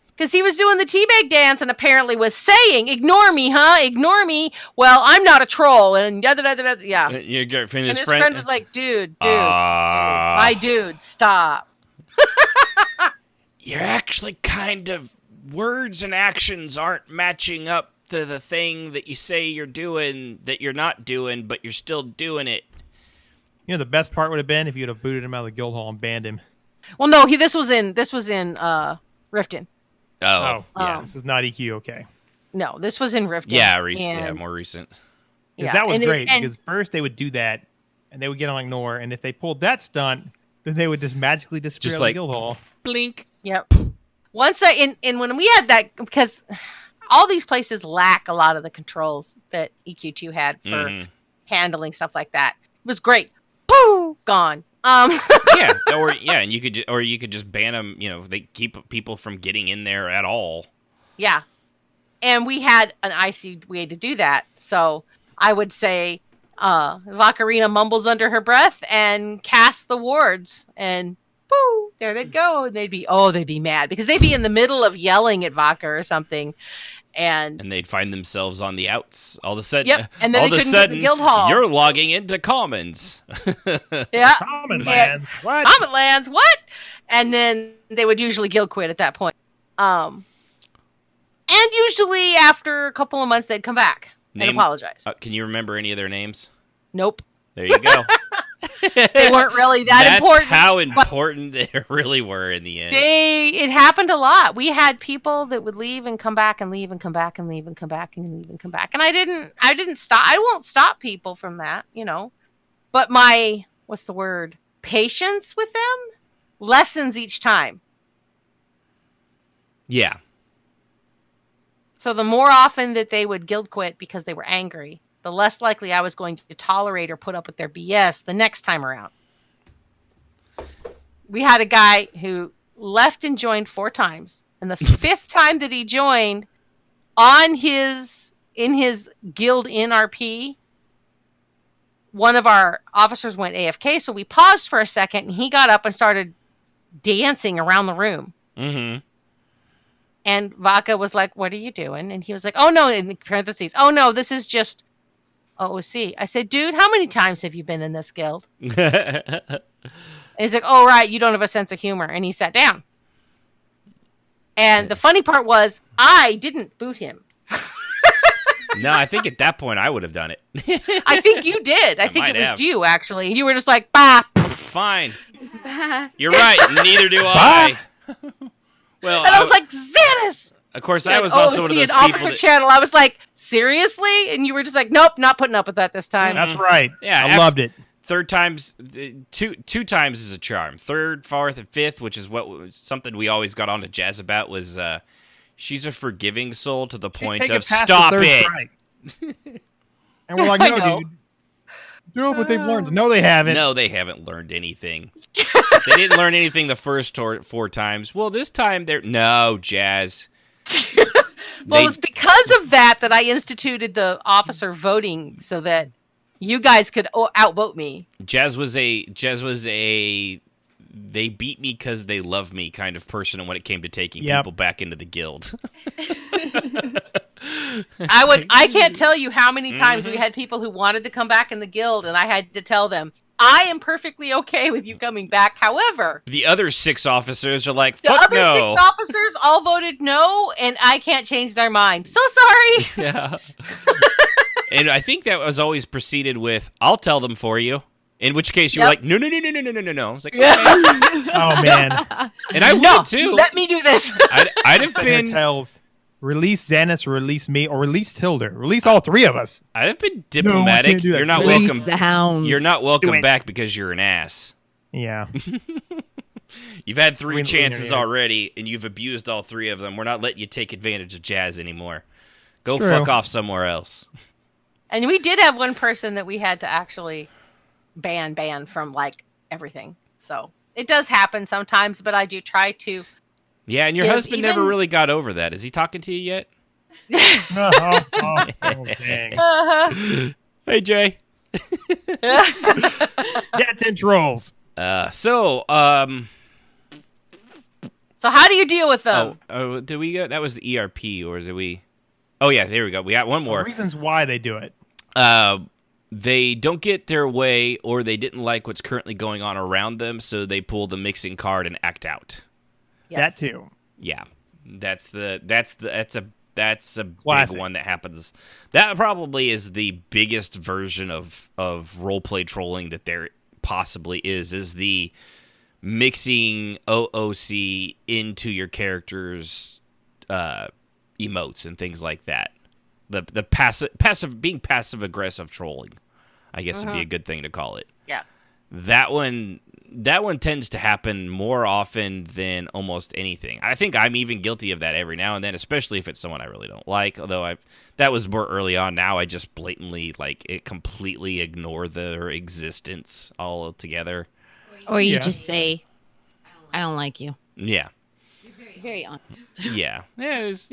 Because he was doing the teabag dance and apparently was saying, ignore me, huh? Ignore me. Well, I'm not a troll. And yeah. Your girlfriend, And his friend was like, dude, my dude, stop. You're actually kind of, words and actions aren't matching up to the thing that you say you're doing that you're not doing, but you're still doing it. The best part would have been if you'd have booted him out of the guild hall and banned him. Well, no, this was in Riften. Oh, yeah. This is not EQ, okay. No, this was in Riften. Yeah, more recent. Yeah, that was great, because first they would do that, and they would get on ignore, and if they pulled that stunt, then they would just magically disappear out of the guild hall. Blink. Yep. Once when we had that, because all these places lack a lot of the controls that EQ2 had for handling stuff like that. It was great. Pooh, gone. Yeah, and you could just ban them. They keep people from getting in there at all. Yeah, and we had an icy way to do that. So I would say, Vacarina mumbles under her breath and casts the wards, and boo, there they'd go. And they'd be mad because they'd be in the middle of yelling at Vaca or something. And they'd find themselves on the outs. All of a sudden, yep. And then they couldn't get in the guild hall. You're logging into Commons. Yeah. Common lands. What? Common lands. What? And then they would usually guild quit at that point. And usually after a couple of months, they'd come back and apologize. Can you remember any of their names? Nope. There you go. They weren't really that important. That's how important they really were in the end. It happened a lot. We had people that would leave and come back and leave and come back and leave and come back and leave and come back. And I didn't stop. I won't stop people from that, But my, patience with them lessens each time. Yeah. So the more often that they would guild quit because they were angry, the less likely I was going to tolerate or put up with their BS the next time around. We had a guy who left and joined 4 times. And the 5th time that he joined in his guild in RP, one of our officers went AFK. So we paused for a second and he got up and started dancing around the room. Mm-hmm. And Vaca was like, what are you doing? And he was like, oh no, in parentheses, oh no, this is just OOC. I said, dude, how many times have you been in this guild? And he's like, oh, right, you don't have a sense of humor. And he sat down. And the funny part was, I didn't boot him. No, I think at that point I would have done it. I think you did. I think might it was have. you, actually. You were just like, bah. Fine. You're right. Neither do I. Well, And I was like, Xanis! of course, I was also one of those people Officer that, Channel. I was like, seriously? And you were just like, nope, not putting up with that this time. That's right. Yeah, I loved it. third times, two times is a charm. Third, fourth, and fifth, which is something we always got on to Jazz about, was she's a forgiving soul to the point Take of it past stop the third it. strike. And we're like, I no, know. dude. Do what they've learned. No, they haven't. No, they haven't learned anything. They didn't learn anything the first 4 times. Well, this time they're no Jazz. Well, it's because of that I instituted the officer voting so that you guys could outvote me. Jazz was a they beat me because they love me kind of person when it came to taking people back into the guild. I can't tell you how many times we had people who wanted to come back in the guild, and I had to tell them, I am perfectly okay with you coming back. However, The other 6 officers are like, the fuck other no. 6 officers all voted no, and I can't change their mind. So sorry. Yeah. And I think that was always preceded with, I'll tell them for you. In which case you were like, no. I was like, okay. Oh, man. And I would too. Let me do this. I'd have been Tells, release Xanis, release me, or release Tilda. Release all 3 of us. I'd have been No, I diplomatic. can't do that. You're not Release welcome. the hounds. You're not Do welcome it. back because you're an ass. Yeah. You've had 3 Between chances the internet. already, and you've abused all 3 of them. We're not letting you take advantage of Jazz anymore. Go True. fuck off somewhere else. And we did have one person that we had to actually ban from like everything. So it does happen sometimes, but I do try to. Yeah, and your Yeah, husband never even- really got over that. Is he talking to you yet? Oh, dang. Hey, Jay. Jets and trolls. So, So how do you deal with them? did we go? That was the ERP, or did we? Oh yeah, there we go. We got one more. Reasons why they do it. They don't get their way, or they didn't like what's currently going on around them, so they pull the mixing card and act out. Yes. That too. Yeah, that's a big Classic. one that happens. That probably is the biggest version of roleplay trolling that there possibly is the mixing OOC into your character's emotes and things like that. The passive being passive aggressive trolling, I guess would be a good thing to call it. Yeah. That one tends to happen more often than almost anything. I think I'm even guilty of that every now and then, especially if it's someone I really don't like. Although that was more early on. Now I just blatantly completely ignore their existence altogether. Or you Yeah. just say, I don't like you. Yeah, Very honest. yeah. It's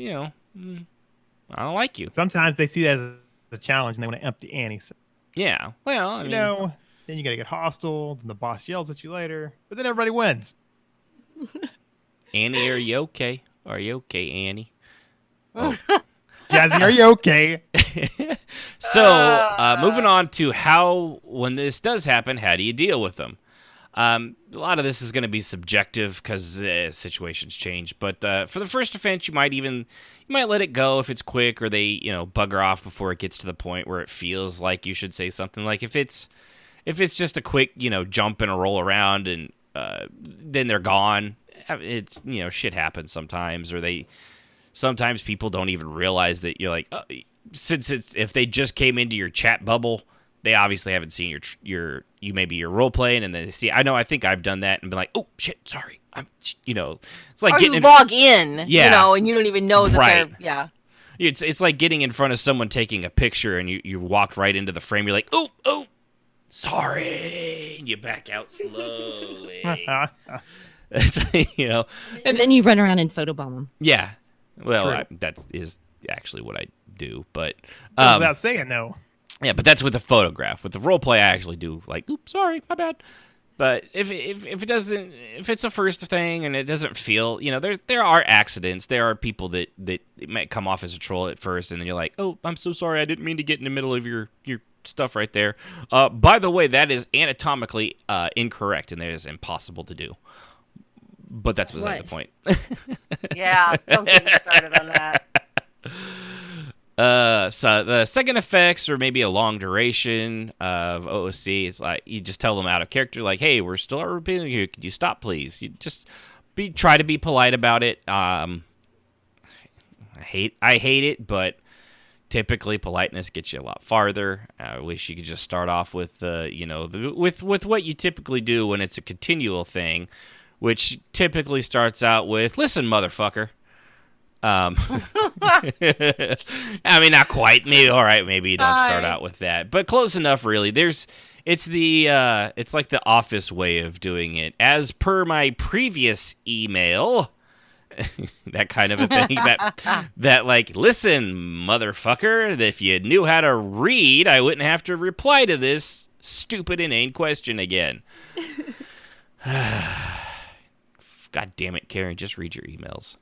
I don't like you. Sometimes they see that as a challenge and they want to up the ante. So, Yeah. Well, I mean, then you got to get hostile. Then the boss yells at you later. But then everybody wins. Annie, are you okay? Are you okay, Annie? Jazzy, are you okay? So, moving on to how, when this does happen, how do you deal with them? A lot of this is going to be subjective because situations change. But for the first offense, you might let it go if it's quick, or they bugger off before it gets to the point where it feels like you should say something. Like if it's just a quick jump and a roll around and then they're gone. It's shit happens sometimes, or sometimes people don't even realize that you're like, if they just came into your chat bubble, they obviously haven't seen your role playing, and then they see. I think I've done that and been like, oh shit, sorry. It's like Or getting you log in, Yeah. and you don't even know that Right. they're, yeah. It's like getting in front of someone taking a picture, and you walked right into the frame. You're like, oh, sorry, and you back out slowly. It's And then you run around and photobomb them. yeah. Well, True. that is actually what I do, but Without saying no. yeah, but that's with a photograph. With the role play, I actually do like, oops, sorry, my bad. But if it doesn't, if it's a first thing and it doesn't feel, there are accidents. There are people that it might come off as a troll at first, and then you're like, oh, I'm so sorry, I didn't mean to get in the middle of your stuff right there. By the way, that is anatomically incorrect, and that is impossible to do. But that's beside the point. Yeah, don't get me started on that. So the second effects are maybe a long duration of OOC. It's like you just tell them out of character, like, "Hey, we're still repeating you. Could you stop, please?" You just try to be polite about it. I hate it, but typically politeness gets you a lot farther. I wish you could just start off with with what you typically do when it's a continual thing, which typically starts out with, "Listen, motherfucker." I mean, not quite. Maybe all right. Maybe you don't start out with that, but close enough. Really, it's like the office way of doing it. As per my previous email, that kind of a thing. that like, "Listen, motherfucker. If you knew how to read, I wouldn't have to reply to this stupid, inane question again." God damn it, Karen. Just read your emails.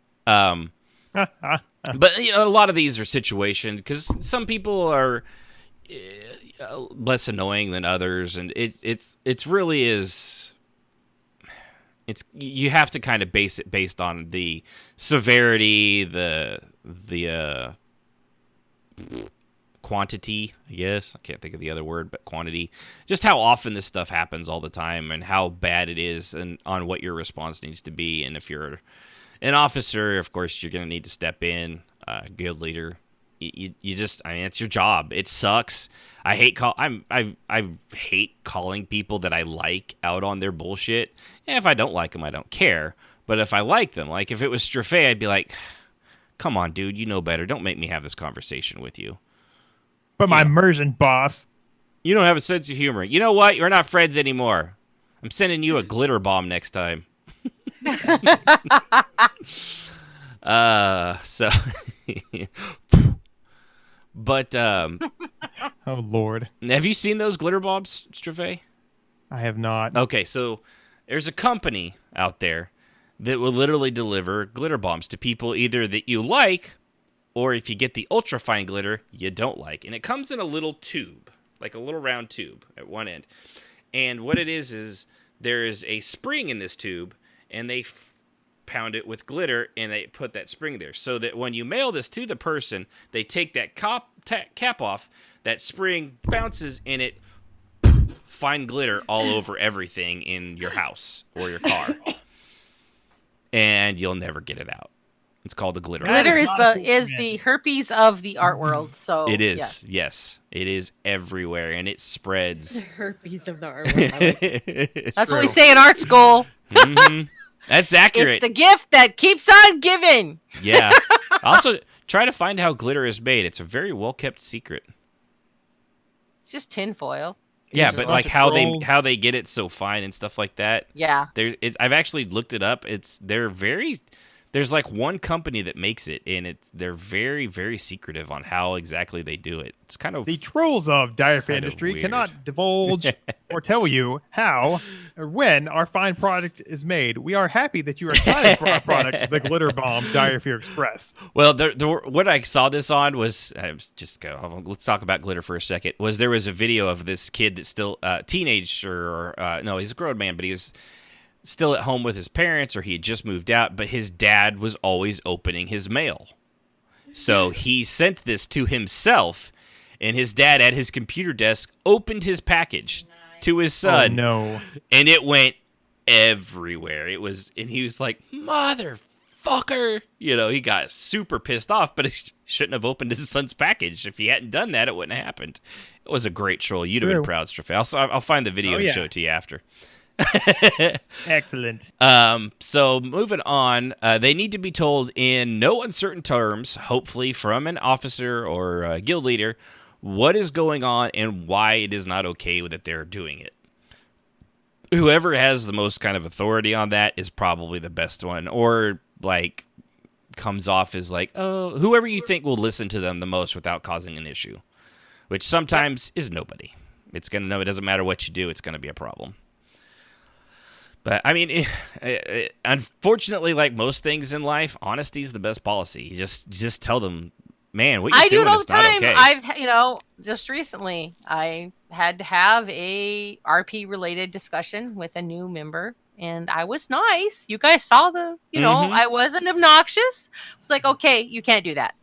But a lot of these are situations because some people are less annoying than others, and it's really is. You have to kind of base it based on the severity, the quantity. I guess I can't think of the other word, but quantity. Just how often this stuff happens all the time, and how bad it is, and on what your response needs to be, and if you're an officer, of course, you're going to need to step in. Guild leader, you just, I mean, it's your job. It sucks. I hate calling people that I like out on their bullshit. And if I don't like them, I don't care. But if I like them, like if it was Strafe, I'd be like, "Come on, dude, you know better. Don't make me have this conversation with you." But my immersion, boss. You don't have a sense of humor. You know what? You're not friends anymore. I'm sending you a glitter bomb next time. So, but oh Lord, have you seen those glitter bombs, Strafe? I have not. Okay, so there's a company out there that will literally deliver glitter bombs to people either that you like, or if you get the ultra fine glitter, you don't like, and it comes in a little tube, like a little round tube at one end, and what it is there is a spring in this tube, and they pound it with glitter, and they put that spring there so that when you mail this to the person, they take that cap off, that spring bounces in it, fine glitter all over everything in your house or your car, and you'll never get it out. It's called a glitter. Glitter is the herpes of the art world. So it is. Yes, it is everywhere, and it spreads. Herpes of the art world. That's what we say in art school. Mm-hmm. That's accurate. It's the gift that keeps on giving. Yeah. Also, try to find how glitter is made. It's a very well-kept secret. It's just tinfoil. Yeah, but like how they get it so fine and stuff like that. Yeah. I've actually looked it up. There's like one company that makes it, and they're very, very secretive on how exactly they do it. It's kind of the trolls of Diaphragm industry weird. cannot divulge or tell you how or when our fine product is made. We are happy that you are excited for our product, the Glitter Bomb Diaphragm Express. Well, what I saw this on was let's talk about glitter for a second. There was a video of this kid that's still teenager, or no, he's a grown man, but he was still at home with his parents, or he had just moved out, but his dad was always opening his mail. So he sent this to himself, and his dad at his computer desk opened his package to his son. Oh, no. And it went everywhere. And he was like, "Motherfucker." He got super pissed off, but he shouldn't have opened his son's package. If he hadn't done that, it wouldn't have happened. It was a great troll. You'd have been proud, Strafe. I'll find the video and show it to you after. Excellent. So moving on, they need to be told in no uncertain terms, hopefully from an officer or a guild leader, what is going on and why it is not okay that they're doing it. Whoever has the most kind of authority on that is probably the best one, or like comes off as like, oh, whoever you think will listen to them the most without causing an issue, which sometimes is nobody. It's going to know it doesn't matter what you do, it's going to be a problem. But, I mean, unfortunately, like most things in life, honesty is the best policy. You just tell them, man, what you're doing is not okay. I do it all the time. Just recently, I had to have a RP-related discussion with a new member, and I was nice. You guys saw I wasn't obnoxious. I was like, okay, you can't do that.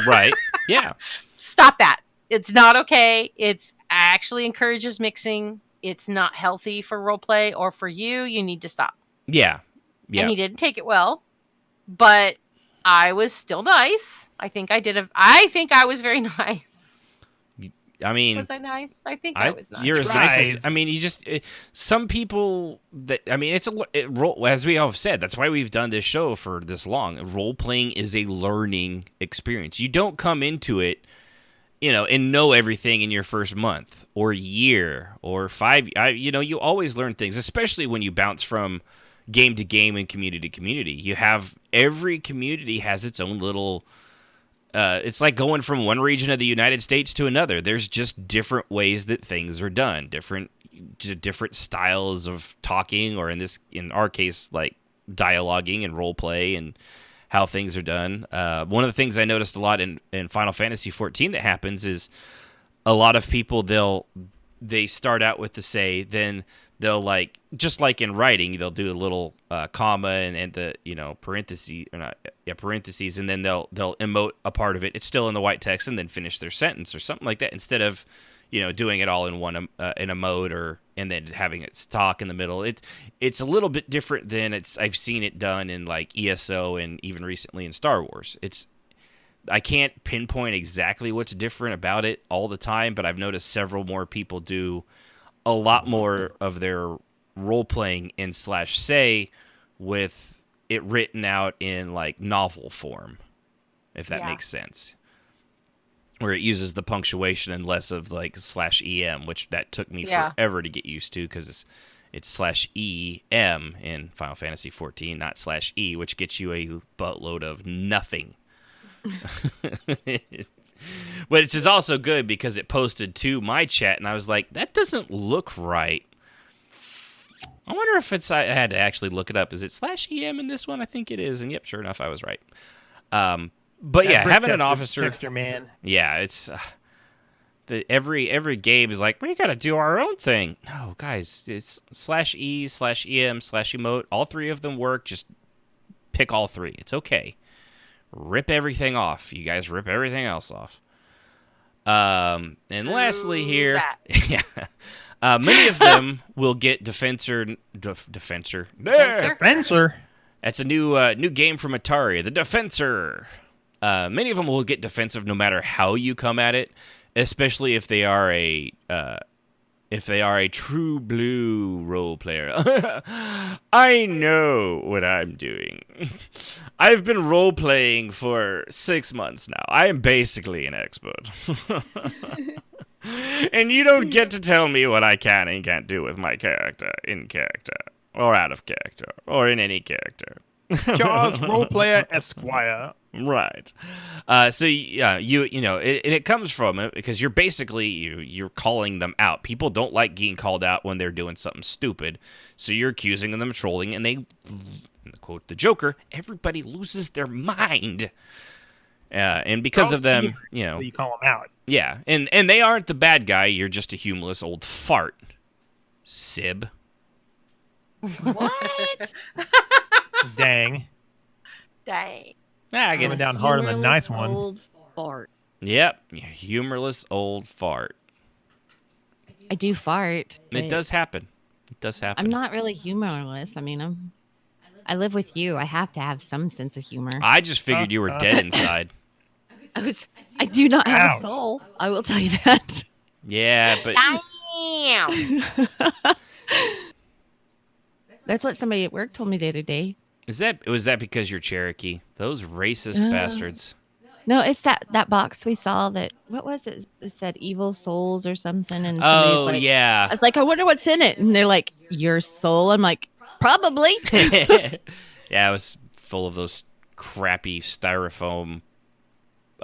Right. Yeah. Stop that. It's not okay. It's actually encourages mixing. It's not healthy for role play or for you. You need to stop. Yeah. Yeah. And he didn't take it well, but I was still nice. I think I was very nice. I mean, Was I nice? I think I was nice. You're as nice as, Rise. I mean, some people that, I mean, as we all have said, that's why we've done this show for this long. Role playing is a learning experience. You don't come into it, and know everything in your first month or year or 5. You always learn things, especially when you bounce from game to game and community to community. Every community has its own little. It's like going from one region of the United States to another. There's just different ways that things are done, different styles of talking, or in our case, like dialoguing and role play and how things are done. One of the things I noticed a lot in Final Fantasy XIV that happens is a lot of people they start out with the say, then they'll just like in writing, they'll do a little comma and the parentheses, or not, parentheses, and then they'll emote a part of it. It's still in the white text, and then finish their sentence or something like that, instead of doing it all in one in a mode and then having it talk in the middle. It's a little bit different than I've seen it done in like ESO and even recently in Star Wars. I can't pinpoint exactly what's different about it all the time, but I've noticed several more people do a lot more of their role-playing in /say with it written out in like novel form, if that makes sense. Where it uses the punctuation and less of like /em, which that took me forever to get used to, because it's /em in Final Fantasy XIV, not /e, which gets you a buttload of nothing. Which is also good because it posted to my chat, and I was like, that doesn't look right. I wonder if I had to actually look it up. Is it /em in this one? I think it is. And yep, sure enough, I was right. But yeah, having an officer, Texture, man. yeah, it's every game is like, we gotta do our own thing. No, guys, it's /e, /em, /emote. All three of them work. Just pick all three. It's okay. Rip everything off. You guys rip everything else off. And lastly here, many of them will get Defensor. Defensor. That's a new game from Atari, the Defensor. Many of them will get defensive no matter how you come at it, especially if they are a true blue role player. I know what I'm doing. I've been role-playing for 6 months now. I am basically an expert. And you don't get to tell me what I can and can't do with my character, in character, or out of character, or in any character. Jaws Roleplayer Esquire. Right. So yeah, it comes from it because you're basically you're calling them out. People don't like getting called out when they're doing something stupid, so you're accusing them of trolling, and they, quote the Joker, everybody loses their mind. And because of them, you call them out. Yeah, and they aren't the bad guy. You're just a humorless old fart, Sib. What? Dang. Coming down hard on the nice one. Old fart. Yep, humorless old fart. I do fart. It does happen. It does happen. I'm not really humorless. I mean, I live with you. I have to have some sense of humor. I just figured you were dead inside. I do not have Ouch. a soul. I will tell you that. Yeah, but Damn. That's what somebody at work told me the other day. was that because you're Cherokee? Those racist bastards. No, it's that box we saw that, what was it? It said evil souls or something. And Oh, like, yeah. I was like, I wonder what's in it. And they're like, your soul. I'm like, probably. Yeah, it was full of those crappy styrofoam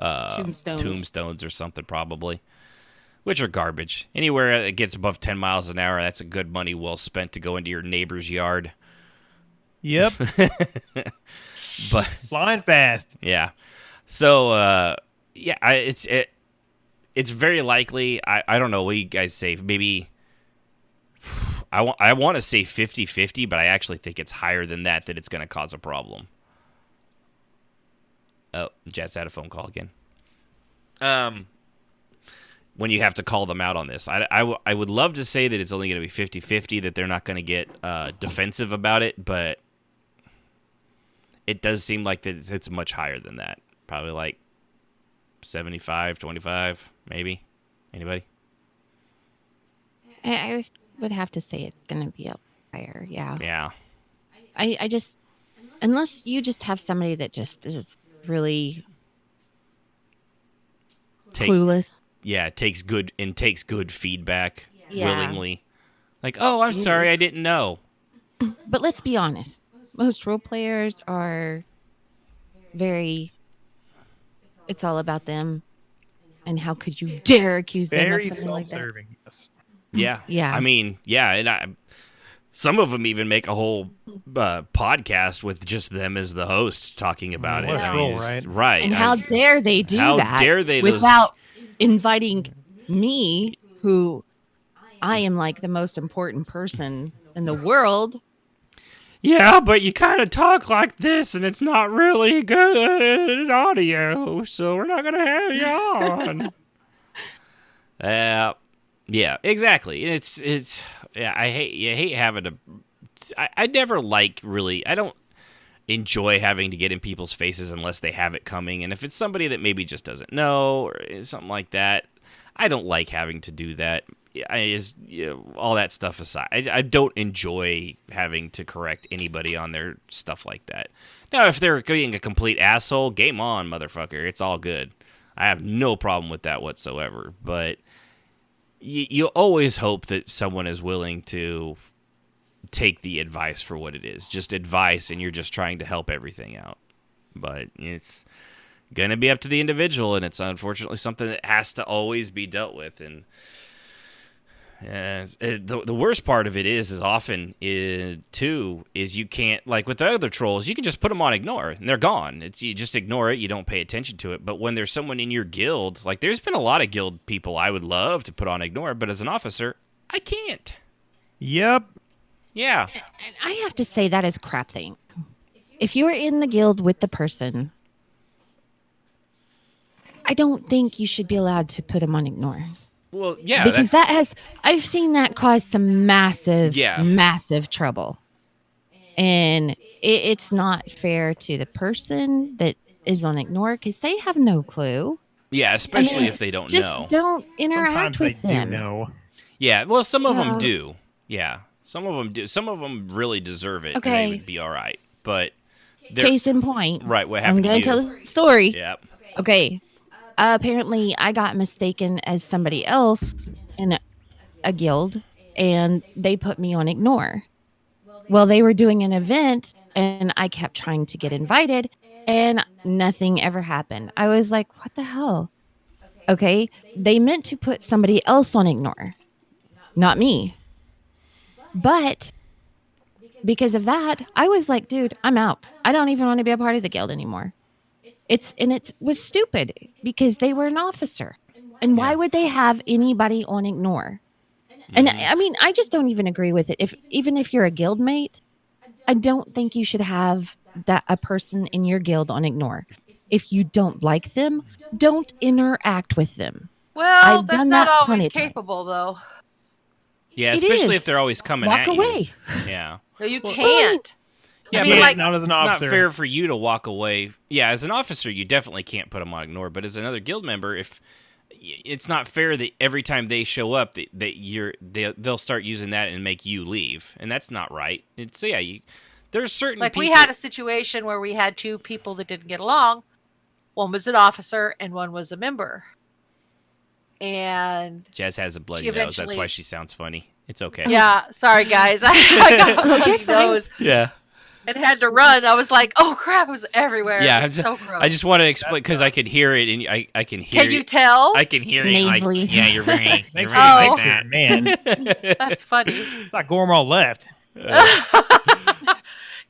tombstones or something, probably, which are garbage. Anywhere that gets above 10 miles an hour, that's a good money well spent to go into your neighbor's yard. Yep. But Flying fast. yeah. So, it's very likely. I don't know what you guys say. Maybe I want to say 50-50, but I actually think it's higher than that it's going to cause a problem. Oh, Jazz had a phone call again. when you have to call them out on this. I would love to say that it's only going to be 50-50, that they're not going to get defensive about it, but it does seem like that it's much higher than that. Probably like 75-25, maybe. Anybody? I would have to say it's going to be up higher. Yeah. Yeah. I just, unless you just have somebody that just is really clueless. Yeah, takes good feedback Yeah. willingly. Like, oh, I'm sorry, I didn't know. But let's be honest. Most role players are very, it's all about them. And how could you dare accuse them of Very something like that? self-serving. Yes. Yeah. Yeah. I mean, yeah, and some of them even make a whole podcast with just them as the host talking about What it. a I troll, mean, right? Right. And how dare they do that? How dare they without inviting me, who I am like the most important person in the world. Yeah, but you kind of talk like this, and it's not really good audio, so we're not gonna have you on. Yeah, exactly. It's yeah. I hate having to. I never like really. I don't enjoy having to get in people's faces unless they have it coming, and if it's somebody that maybe just doesn't know or something like that, I don't like having to do that. All that stuff aside, I don't enjoy having to correct anybody on their stuff like that. Now, if they're being a complete asshole, game on, motherfucker. It's all good. I have no problem with that whatsoever. But you always hope that someone is willing to take the advice for what it is. Just advice, and you're just trying to help everything out. But it's going to be up to the individual, and it's unfortunately something that has to always be dealt with. And the worst part of it is often too is you can't, like with the other trolls, you can just put them on ignore and they're gone. You just ignore it, you don't pay attention to it. But when there's someone in your guild, like there's been a lot of guild people I would love to put on ignore, but as an officer, I can't. Yep. Yeah. And I have to say that is a crap thing. If you're in the guild with the person, I don't think you should be allowed to put them on ignore. Well, yeah, because I've seen that cause some massive trouble. And it's not fair to the person that is on ignore because they have no clue. Yeah, especially if they don't know. Just don't interact Sometimes with they them. do know. Yeah, well, some of them do. Yeah, some of them do. Some of them really deserve it, and they would be all right. But case in point, right? What happened? I'm going to tell the story. Yep. Okay. Apparently, I got mistaken as somebody else in a guild, and they put me on ignore. Well, they were doing an event, and I kept trying to get invited, and nothing ever happened. I was like, what the hell? Okay, they meant to put somebody else on ignore, not me. But because of that, I was like, dude, I'm out. I don't even want to be a part of the guild anymore. It was stupid because they were an officer. And why would they have anybody on ignore? And I mean, I just don't even agree with it. Even if you're a guild mate, I don't think you should have a person in your guild on ignore. If you don't like them, don't interact with them. Well, I've that's done not that always plenty of times. capable, though. Yeah, It especially is. if they're always coming Walk at away. you. Yeah. No, you can't. Yeah, I mean, but like, not as an it's officer. not fair for you to walk away. Yeah, as an officer, you definitely can't put them on ignore. But as another guild member, if it's not fair that every time they show up, they'll start using that and make you leave, and that's not right. It's there's certain like people, we had a situation where we had two people that didn't get along. One was an officer and one was a member. And Jazz has a bloody she nose. That's eventually- why she sounds funny. It's okay. yeah, sorry guys, I got a bloody fine. nose Yeah. and had to run. I was like, oh crap, it was everywhere. Yeah. It was so gross. I just want to explain because I could hear it, and I can hear. Can you tell? I can hear it. Like, Nasally. yeah, you're right. Thanks You're for right Oh. like that. Man, That's funny. it's like Gormal left.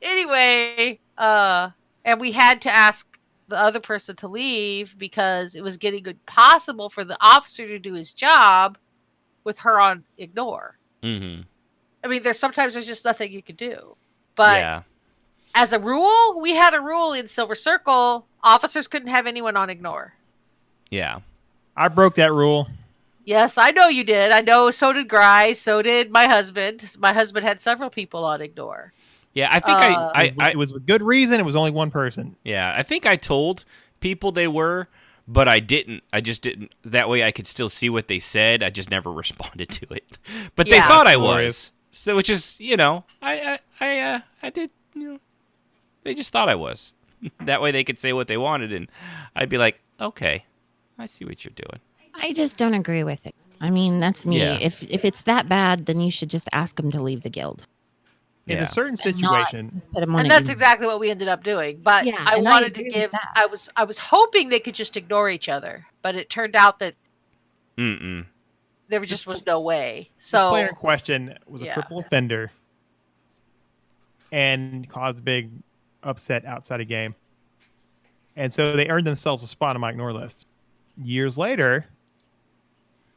Anyway, and we had to ask the other person to leave because it was getting impossible for the officer to do his job with her on ignore. Mm-hmm. I mean, there's just nothing you can do. But Yeah. as a rule, we had a rule in Silver Circle: officers couldn't have anyone on ignore. Yeah. I broke that rule. Yes, I know you did. I know. So did Gry. So did my husband. My husband had several people on ignore. Yeah, I think It was with good reason. It was only one person. Yeah, I think I told people they were, but I didn't. I just didn't. That way I could still see what they said. I just never responded to it. But they Yeah. thought I Glorious. was. So, which is, I did, they just thought I was. That way they could say what they wanted, and I'd be like, okay, I see what you're doing. I just don't agree with it. I mean, that's me. Yeah. If it's that bad, then you should just ask them to leave the guild. In Yeah. a certain And not situation, put 'em on And a that's unit. exactly what we ended up doing. But Yeah, I and I wanted to agree with give. that. I was hoping they could just ignore each other, but it turned out that Mm-mm. there just was no way. this So player in question was a yeah. triple offender and caused a big upset outside a game. And so they earned themselves a spot on my ignore list. Years later,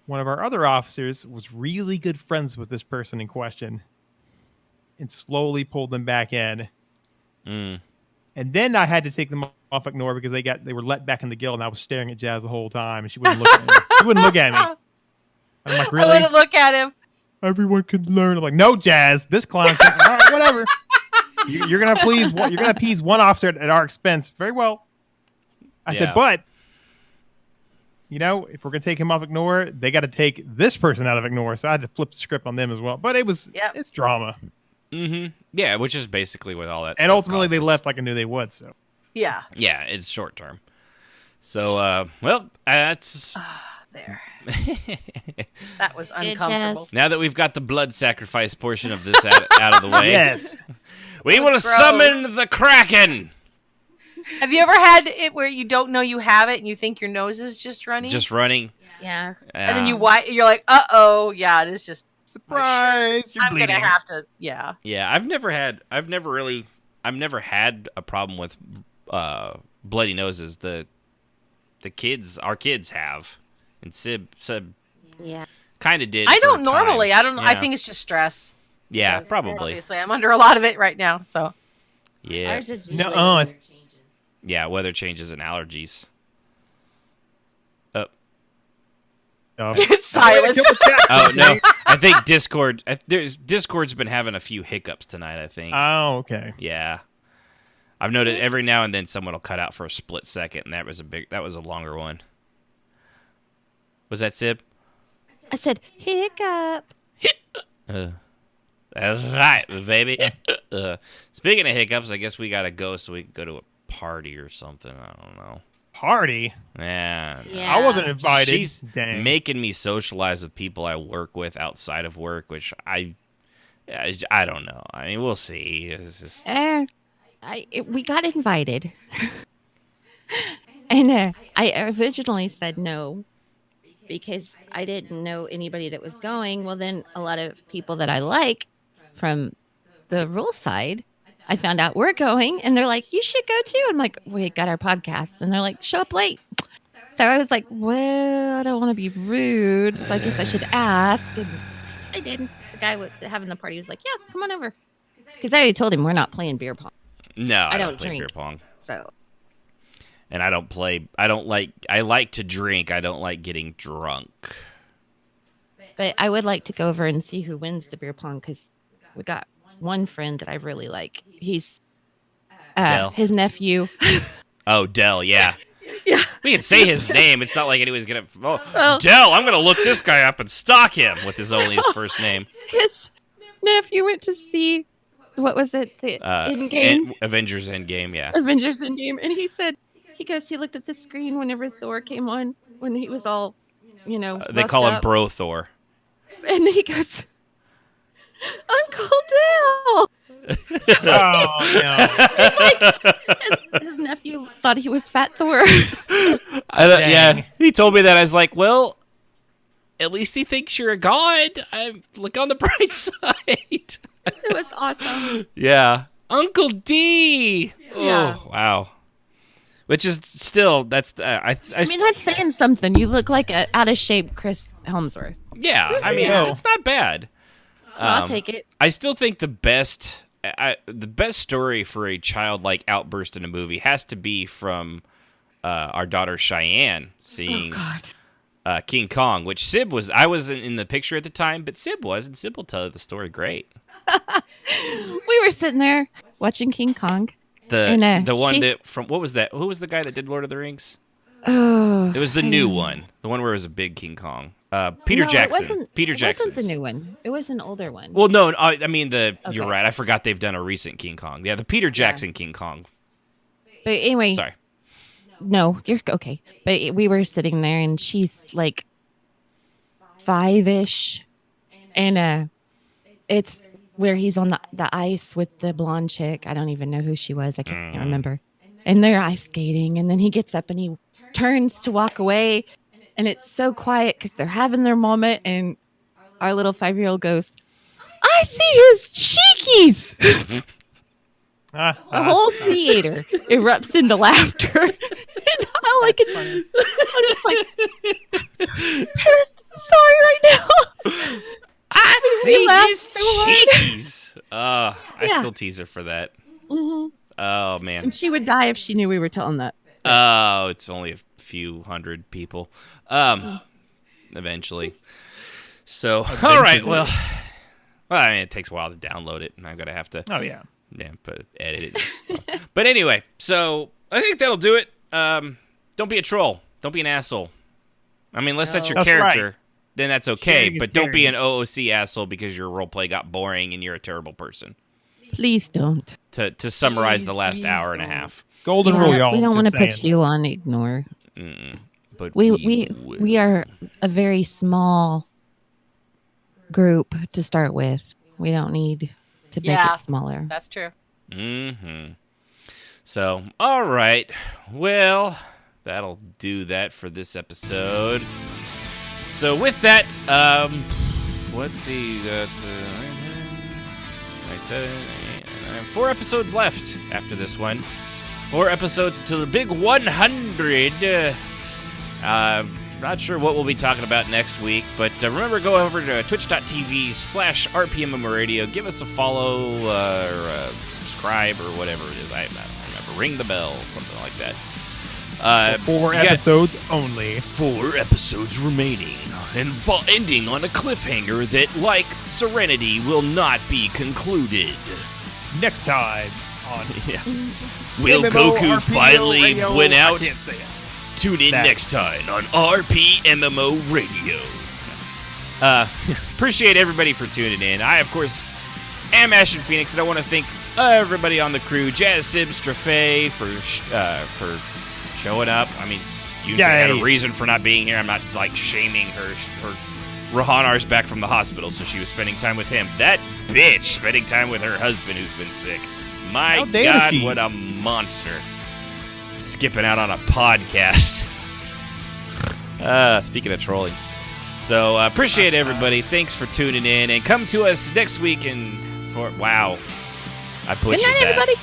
one of our other officers was really good friends with this person in question and slowly pulled them back in. Mm. And then I had to take them off ignore because they were let back in the guild, and I was staring at Jazz the whole time, and she wouldn't look at me. She wouldn't look at me. I'm like, I really? wouldn't look at him. Everyone can learn. I'm like, no, Jazz, this clown. Can... All right, whatever. You're gonna appease one officer at our expense. Very well. I said, Yeah. but if we're gonna take him off ignore, they got to take this person out of ignore. So I had to flip the script on them as well. But it's drama, Mm-hmm. Yeah, which is basically what all that. and stuff ultimately they causes. left like I knew they would. So Yeah. Yeah, it's short term. So, that's There. That was uncomfortable. now that we've got the blood sacrifice portion of this out of the way. yes, We will gross. summon the Kraken. Have you ever had it where you don't know you have it and you think your nose is just running? Just running. Yeah. and then you're like, uh-oh, yeah, it is just surprise! You're I'm bleeding. gonna have to, yeah. Yeah, I've never had a problem with bloody noses. Our kids have, and Sib Yeah. kind of did. I for a don't time. normally. I don't. I Yeah. think it's just stress. Yeah, Because probably. Obviously, I'm under a lot of it right now. So Yeah, Ours is No, usually it's yeah. Weather changes and allergies. it's silence. Oh no, I think Discord's been having a few hiccups tonight. I think. Oh, okay. Yeah. I've noted every now and then someone will cut out for a split second, and that was a longer one. Was that Sib? I said hiccup. That's right, baby. Speaking of hiccups, I guess we gotta go so we can go to a party or something. I don't know. Party? Yeah. Yeah. I wasn't invited. She's Dang. making me socialize with people I work with outside of work, which I don't know. I mean, we'll see. It's just... We got invited. And I originally said no because I didn't know anybody that was going. Well, then a lot of people that I like from the rule side, I found out we're going, and they're like, you should go too. I'm like, we got our podcast. And they're like, show up late. So I was like, well, I don't want to be rude, so I guess I should ask. And I did. The guy having the party was like, yeah, come on over. Because I already told him we're not playing beer pong. No, I don't play drink. beer pong. So And I like to drink. I don't like getting drunk. But I would like to go over and see who wins the beer pong because we got one friend that I really like. He's Dell. his nephew. Oh, Dell, yeah. Yeah. We can say his name. It's not like anyone's going to... Dell, I'm going to look this guy up and stalk him with his first name. His nephew went to see, what was it? The Endgame? Avengers Endgame, yeah. Avengers Endgame. And he said, he looked at the screen whenever Thor came on, when he was all, They buffed call him up. Bro Thor. And he goes, Uncle Dale. Oh, no. His nephew thought he was Fat Thor. Yeah, he told me that. I was like, well, at least he thinks you're a god. Look on the bright side. It was awesome. Yeah. Uncle D. Yeah. Oh, wow. Which is still, that's... I mean, that's saying something. You look like a out of shape Chris Helmsworth. yeah, I mean, Yeah. it's not bad. I'll take it. I still think the best story for a childlike outburst in a movie has to be from our daughter Cheyenne seeing Oh God. King Kong, which Sib was. I wasn't in the picture at the time, but Sib was, and Sib will tell the story great. We were sitting there watching King Kong. The one that from what was that? Who was the guy that did Lord of the Rings? Oh, It was the new one, the one where it was a big King Kong. Peter Jackson. Peter Jackson. It wasn't the new one. It was an older one. Well, no, I mean You're Okay. right. I forgot they've done a recent King Kong. Yeah, the Peter Jackson King Kong. But anyway, Sorry. No, you're okay. But we were sitting there, and she's like 5-ish, and it's where he's on the ice with the blonde chick. I don't even know who she was. I can't remember. And they're ice skating, and then he gets up and he turns to walk away, and it's so quiet because they're having their moment, and our little 5-year-old goes, "I see his cheekies." The whole theater erupts into laughter. And I'm just like, Paris, sorry right now. I see his cheekies. I Yeah. still tease her for that. Mm-hmm. Oh, man. And she would die if she knew we were telling that. Oh, it's only a few hundred people. Eventually. So, all right, well, I mean, it takes a while to download it, and I'm going to have to... Oh, yeah. Yeah, but edit it. But anyway, so I think that'll do it. Don't be a troll. Don't be an asshole. I mean, unless that's your That's character, right. then that's okay. Sharing is But don't be an caring. OOC asshole because your roleplay got boring and you're a terrible person. Please don't. To summarize the last Please hour and a don't. half. Golden rule, y'all. We don't want to just put saying. you on ignore. But We are a very small group to start with. We don't need to make Yeah. it smaller. That's true. Mm-hmm. So, all right. Well, that'll do that for this episode. So with that, let's see. That I said 4 episodes left after this one. 4 episodes until the big 100. Not sure what we'll be talking about next week, but remember, go over to twitch.tv/RPMMORadio. Give us a follow or subscribe or whatever it is. I don't remember. Ring the bell, something like that. 4 you got episodes only. 4 episodes remaining, and ending on a cliffhanger that, like Serenity, will not be concluded. Next time on Will MMO Goku RPO finally radio. win out? I can't say it. Tune in That. next time on RPMMO Radio. Appreciate everybody for tuning in. I, of course, am Ashton Phoenix, and I want to thank everybody on the crew, Jazz Sib, Strafe, for showing up. I mean, you had a reason for not being here. I'm not, like, shaming her. Rohanar's back from the hospital, so she was spending time with him. That bitch spending time with her husband who's been sick. My How dare God, she? what a monster. Skipping out on a podcast. Speaking of trolling. So, appreciate everybody. Thanks for tuning in. And come to us next week wow. I butchered Good night, that. everybody.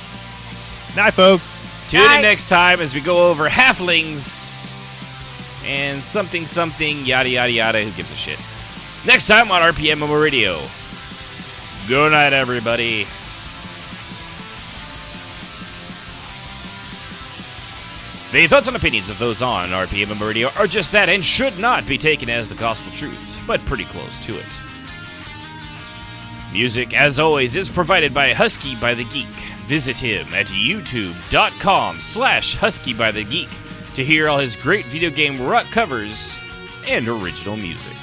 Night, folks. Tune in next time as we go over halflings and something, yada, yada, yada. Who gives a shit? Next time on RPMMO Radio. Good night, everybody. The thoughts and opinions of those on RPMMO Radio are just that and should not be taken as the gospel truth, but pretty close to it. Music, as always, is provided by Husky by the Geek. Visit him at youtube.com/HuskyByTheGeek to hear all his great video game rock covers and original music.